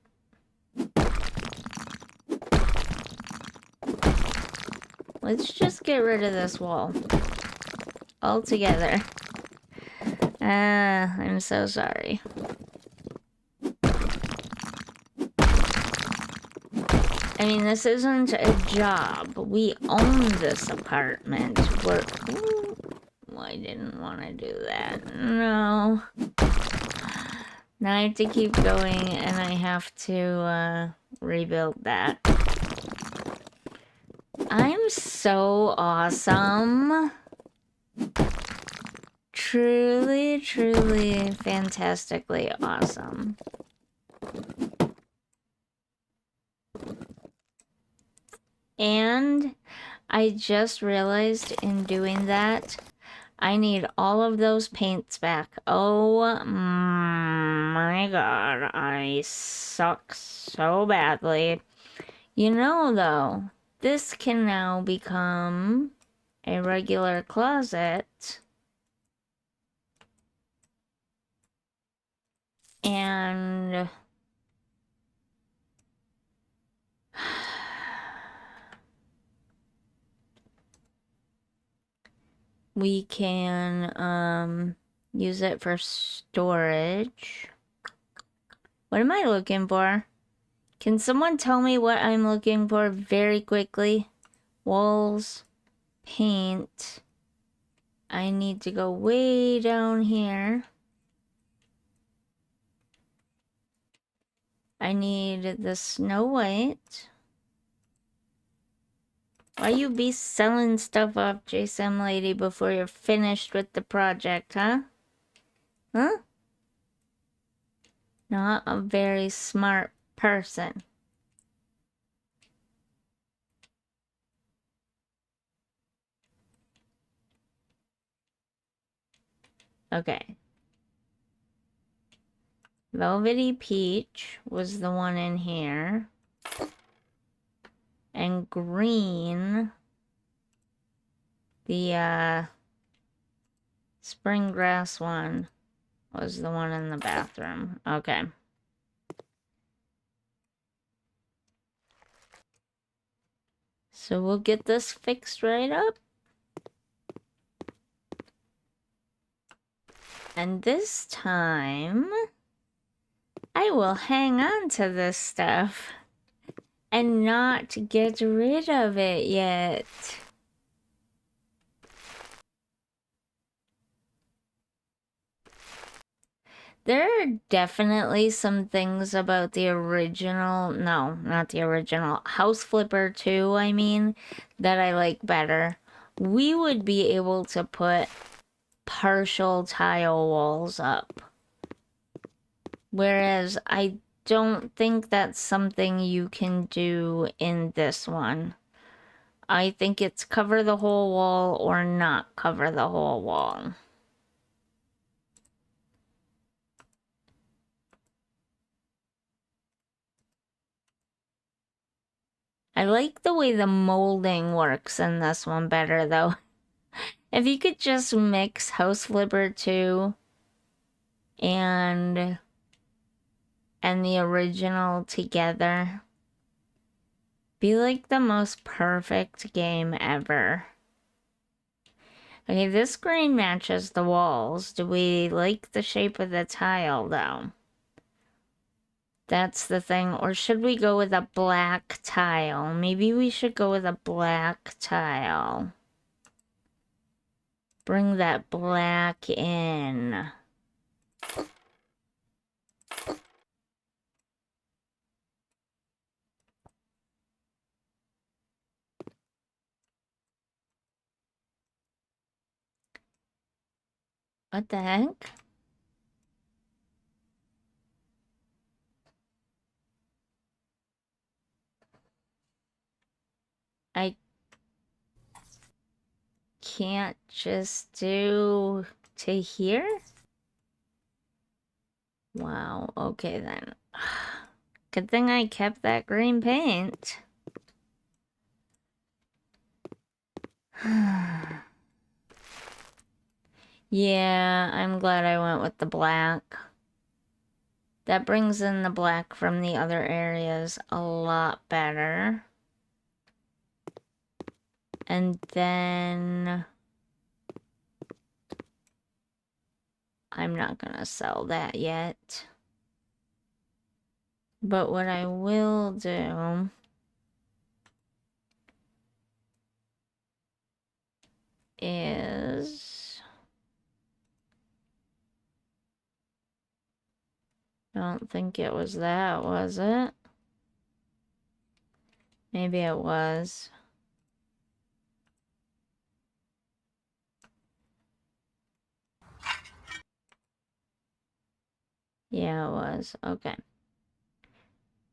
let's just get rid of this wall altogether. I'm so sorry. I mean, this isn't a job. We own this apartment. Ooh, I didn't want to do that. No. Now I have to keep going, and I have to rebuild that. I'm so awesome. Truly, truly, fantastically awesome. And I just realized in doing that, I need all of those paints back. Oh my god, I suck so badly. You know, though, this can now become a regular closet. And we can use it for storage. What am I looking for? Can someone tell me what I'm looking for very quickly? Walls, paint. I need to go way down here. I need the Snow White. Why you be selling stuff off, JSimLady, before you're finished with the project, huh? Huh? Not a very smart person. Okay. Velvety Peach was the one in here. And green, the spring grass one, was the one in the bathroom. Okay. So we'll get this fixed right up. And this time, I will hang on to this stuff and not get rid of it yet. There are definitely some things about the original, no, not the original, House Flipper 2, I mean, that I like better. We would be able to put partial tile walls up. Whereas I don't think that's something you can do in this one. I think it's cover the whole wall or not cover the whole wall. I like the way the molding works in this one better, though. If you could just mix House Flipper 2 and the original together, be like the most perfect game ever. Okay, this green matches the walls. Do we like the shape of the tile, though? That's the thing. Or should we go with a black tile? Maybe we should go with a black tile. Bring that black in. What the heck? I can't just do to here? Wow, okay then. Good thing I kept that green paint. Yeah, I'm glad I went with the black. That brings in the black from the other areas a lot better. And then I'm not gonna sell that yet. But what I will do is... I don't think it was that, was it? Maybe it was. Yeah, it was. Okay.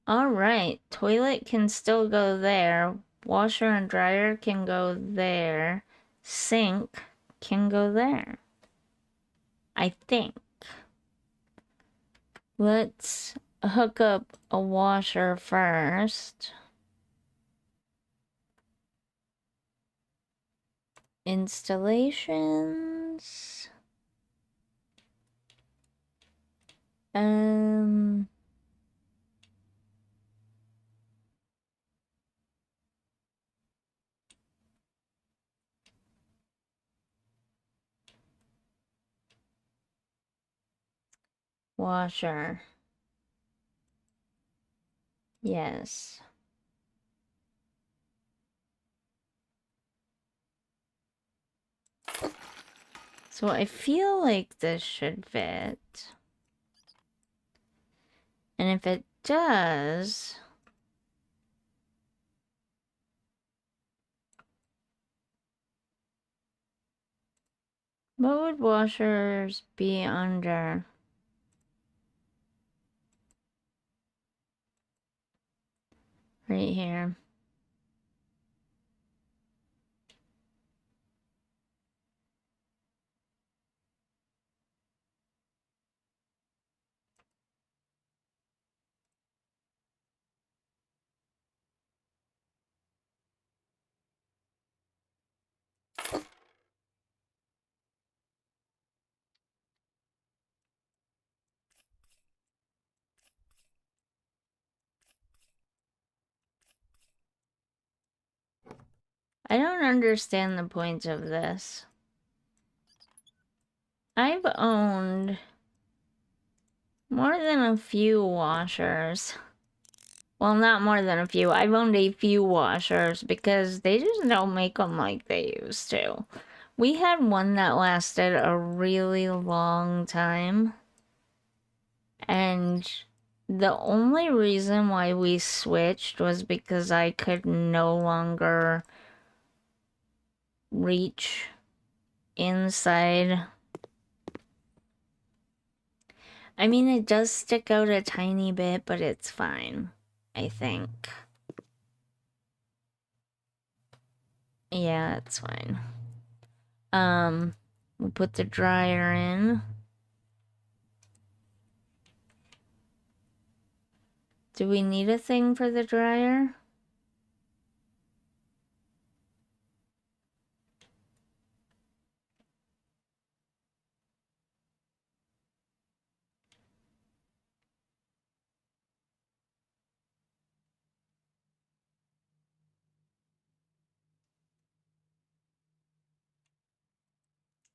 Alright, toilet can still go there. Washer and dryer can go there. Sink can go there. I think. Let's hook up a washer first. Installations. Washer. Yes. So I feel like this should fit. And if it does... What would washers be under? Right here. I don't understand the point of this. I've owned more than a few washers. Well, not more than a few. I've owned a few washers because they just don't make them like they used to. We had one that lasted a really long time. And the only reason why we switched was because I could no longer reach inside. I mean, it does stick out a tiny bit, but it's fine, I think. Yeah, it's fine. We'll put the dryer in. Do we need a thing for the dryer?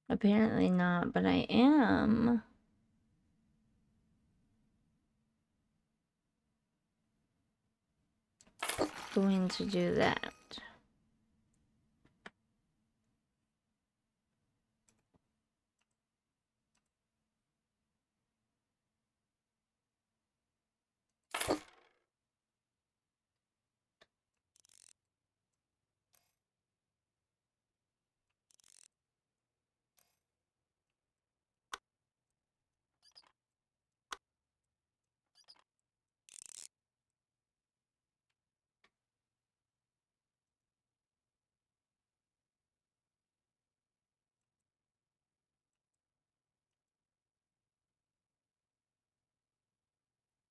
Apparently not, but I am going to do that.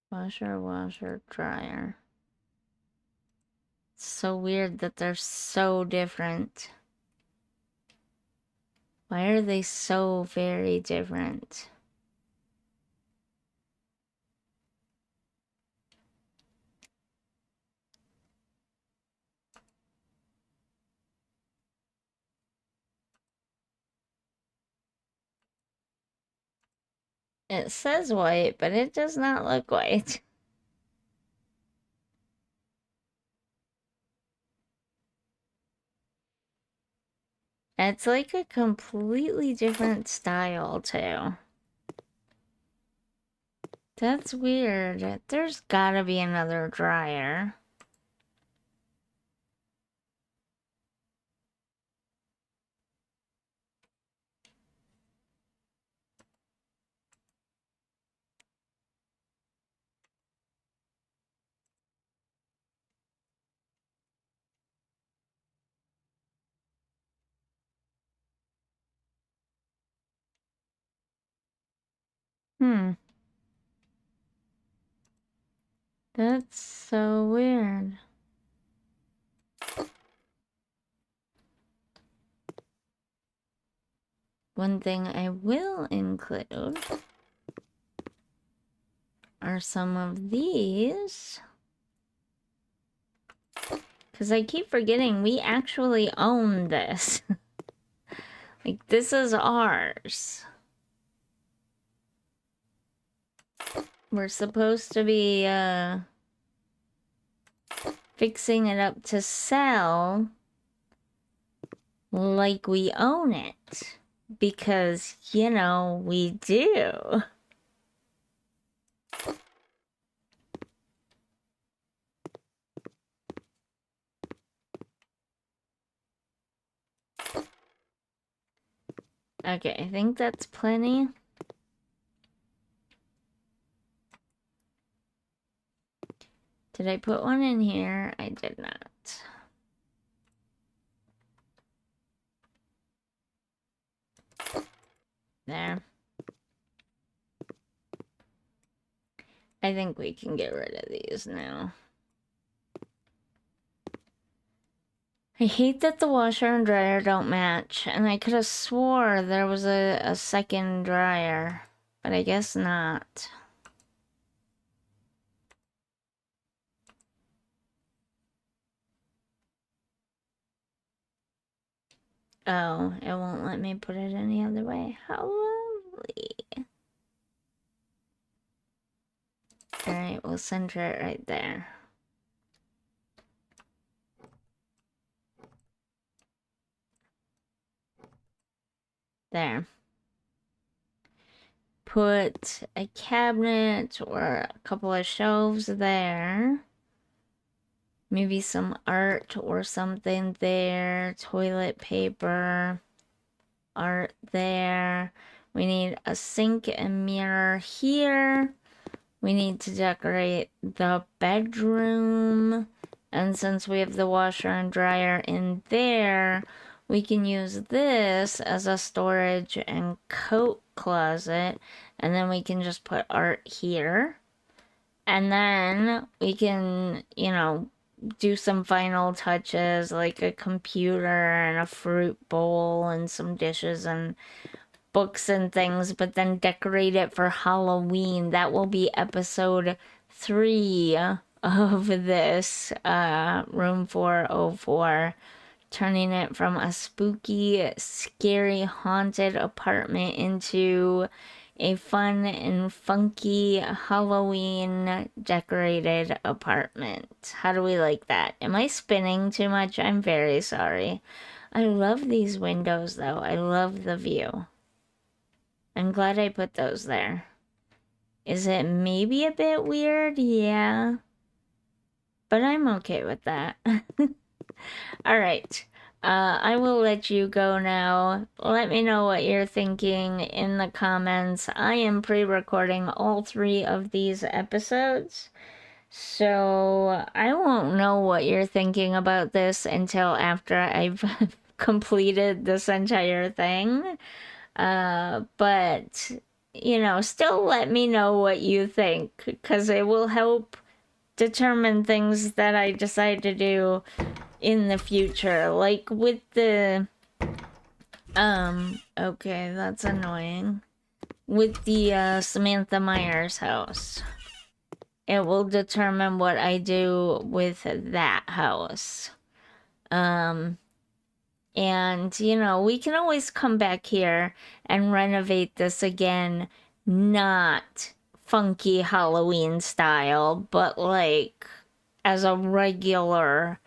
Washer, washer, dryer. It's so weird that they're so different. Why are they so very different? It says white, but it does not look white. It's like a completely different style, too. That's weird. There's gotta be another dryer. That's so weird. One thing I will include are some of these. Because I keep forgetting we actually own this. Like, this is ours. We're supposed to be, fixing it up to sell like we own it. Because, you know, we do. Okay, I think that's plenty. Did I put one in here? I did not. There. I think we can get rid of these now. I hate that the washer and dryer don't match, and I could have swore there was a second dryer, but I guess not. Oh, it won't let me put it any other way. How lovely. Alright, we'll center it right there. There. Put a cabinet or a couple of shelves there. Maybe some art or something there. Toilet paper. Art there. We need a sink and mirror here. We need to decorate the bedroom. And since we have the washer and dryer in there, we can use this as a storage and coat closet. And then we can just put art here. And then we can, you know, do some final touches like a computer and a fruit bowl and some dishes and books and things, but then decorate it for Halloween. That will be episode 3 of this room 404 turning it from a spooky, scary, haunted apartment into a fun and funky Halloween decorated apartment. How do we like that? Am I spinning too much? I'm very sorry. I love these windows though. I love the view. I'm glad I put those there. Is it maybe a bit weird? Yeah. But I'm okay with that. All right. I will let you go now. Let me know what you're thinking in the comments. I am pre-recording all 3 of these episodes, so I won't know what you're thinking about this until after I've completed this entire thing. But, you know, still let me know what you think, because it will help determine things that I decide to do in the future, like with the okay, that's annoying, with the Samantha Myers house. It will determine what I do with that house. And you know, we can always come back here and renovate this again, not funky Halloween style, but like as a regular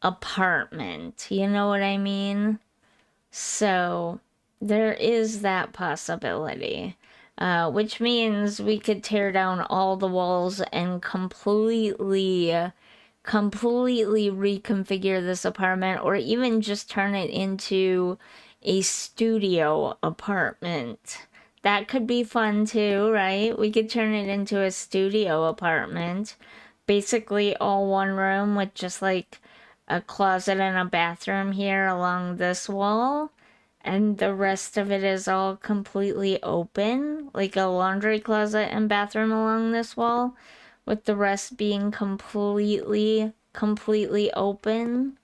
apartment. You know what I mean? So there is that possibility, which means we could tear down all the walls and completely reconfigure this apartment, or even just turn it into a studio apartment. That could be fun too, right? We could turn it into a studio apartment. Basically all one room with just like a closet and a bathroom here along this wall, and the rest of it is all completely open, like a laundry closet and bathroom along this wall, with the rest being completely open.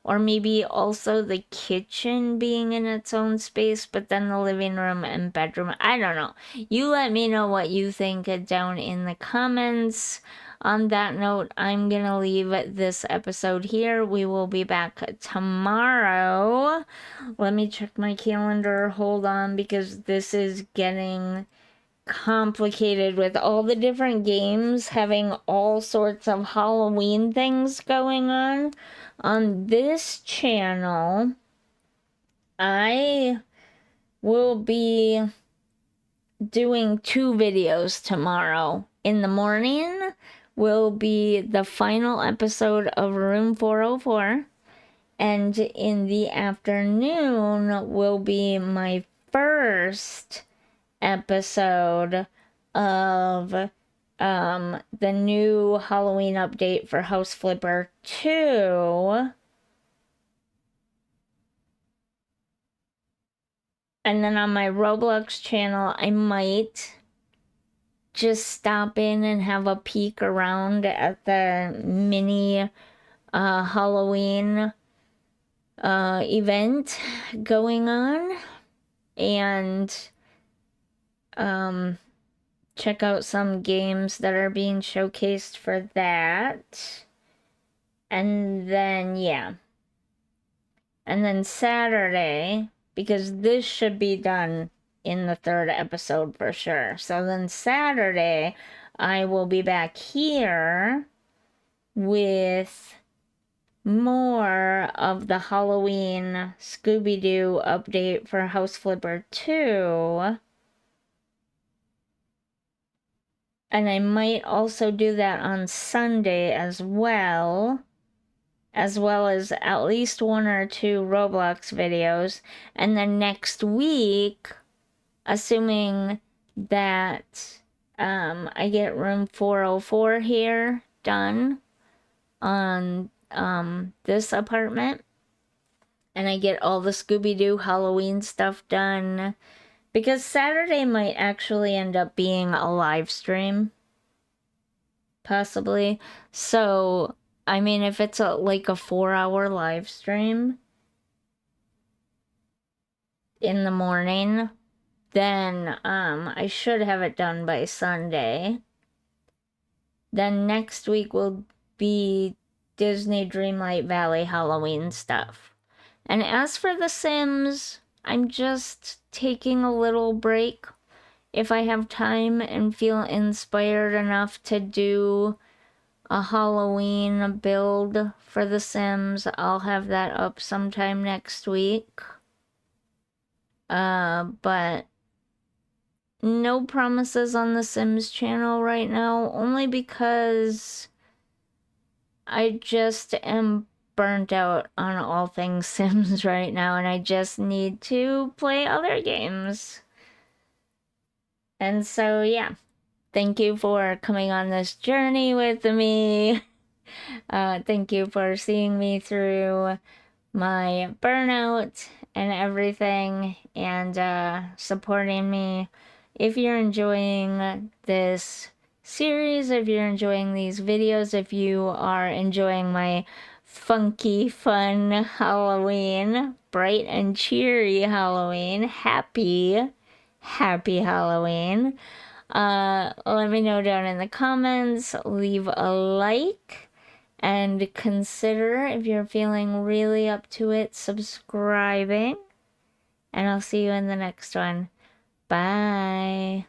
Or maybe also the kitchen being in its own space, but then the living room and bedroom. I don't know. You let me know what you think down in the comments. On that note, I'm gonna leave this episode here. We will be back tomorrow. Let me check my calendar. Hold on, because this is getting complicated with all the different games having all sorts of Halloween things going on this channel. I will be doing 2 videos tomorrow. In the morning will be the final episode of Room 404, and in the afternoon will be my first episode of the new Halloween update for House Flipper 2. And then on my Roblox channel, I might just stop in and have a peek around at the mini Halloween event going on, and check out some games that are being showcased for that. And then, yeah. And then Saturday, because this should be done in the 3rd episode for sure. So then Saturday, I will be back here with more of the Halloween Scooby-Doo update for House Flipper 2. And I might also do that on Sunday as well as at least 1 or 2 Roblox videos. And then next week, assuming that I get room 404 here done on this apartment, and I get all the Scooby-Doo Halloween stuff done, because Saturday might actually end up being a live stream, possibly. So I mean, if it's like a 4-hour live stream in the morning, then I should have it done by Sunday. Then next week will be Disney Dreamlight Valley Halloween stuff. And as for The Sims, I'm just taking a little break. If I have time and feel inspired enough to do a Halloween build for The Sims, I'll have that up sometime next week. But no promises on the Sims channel right now, only because I just am burnt out on all things Sims right now, and I just need to play other games. And so, yeah, thank you for coming on this journey with me. Thank you for seeing me through my burnout and everything, and supporting me. If you're enjoying this series, if you're enjoying these videos, if you are enjoying my funky, fun Halloween, bright and cheery Halloween, happy Halloween, let me know down in the comments, leave a like, and consider, if you're feeling really up to it, subscribing. And I'll see you in the next one. Bye.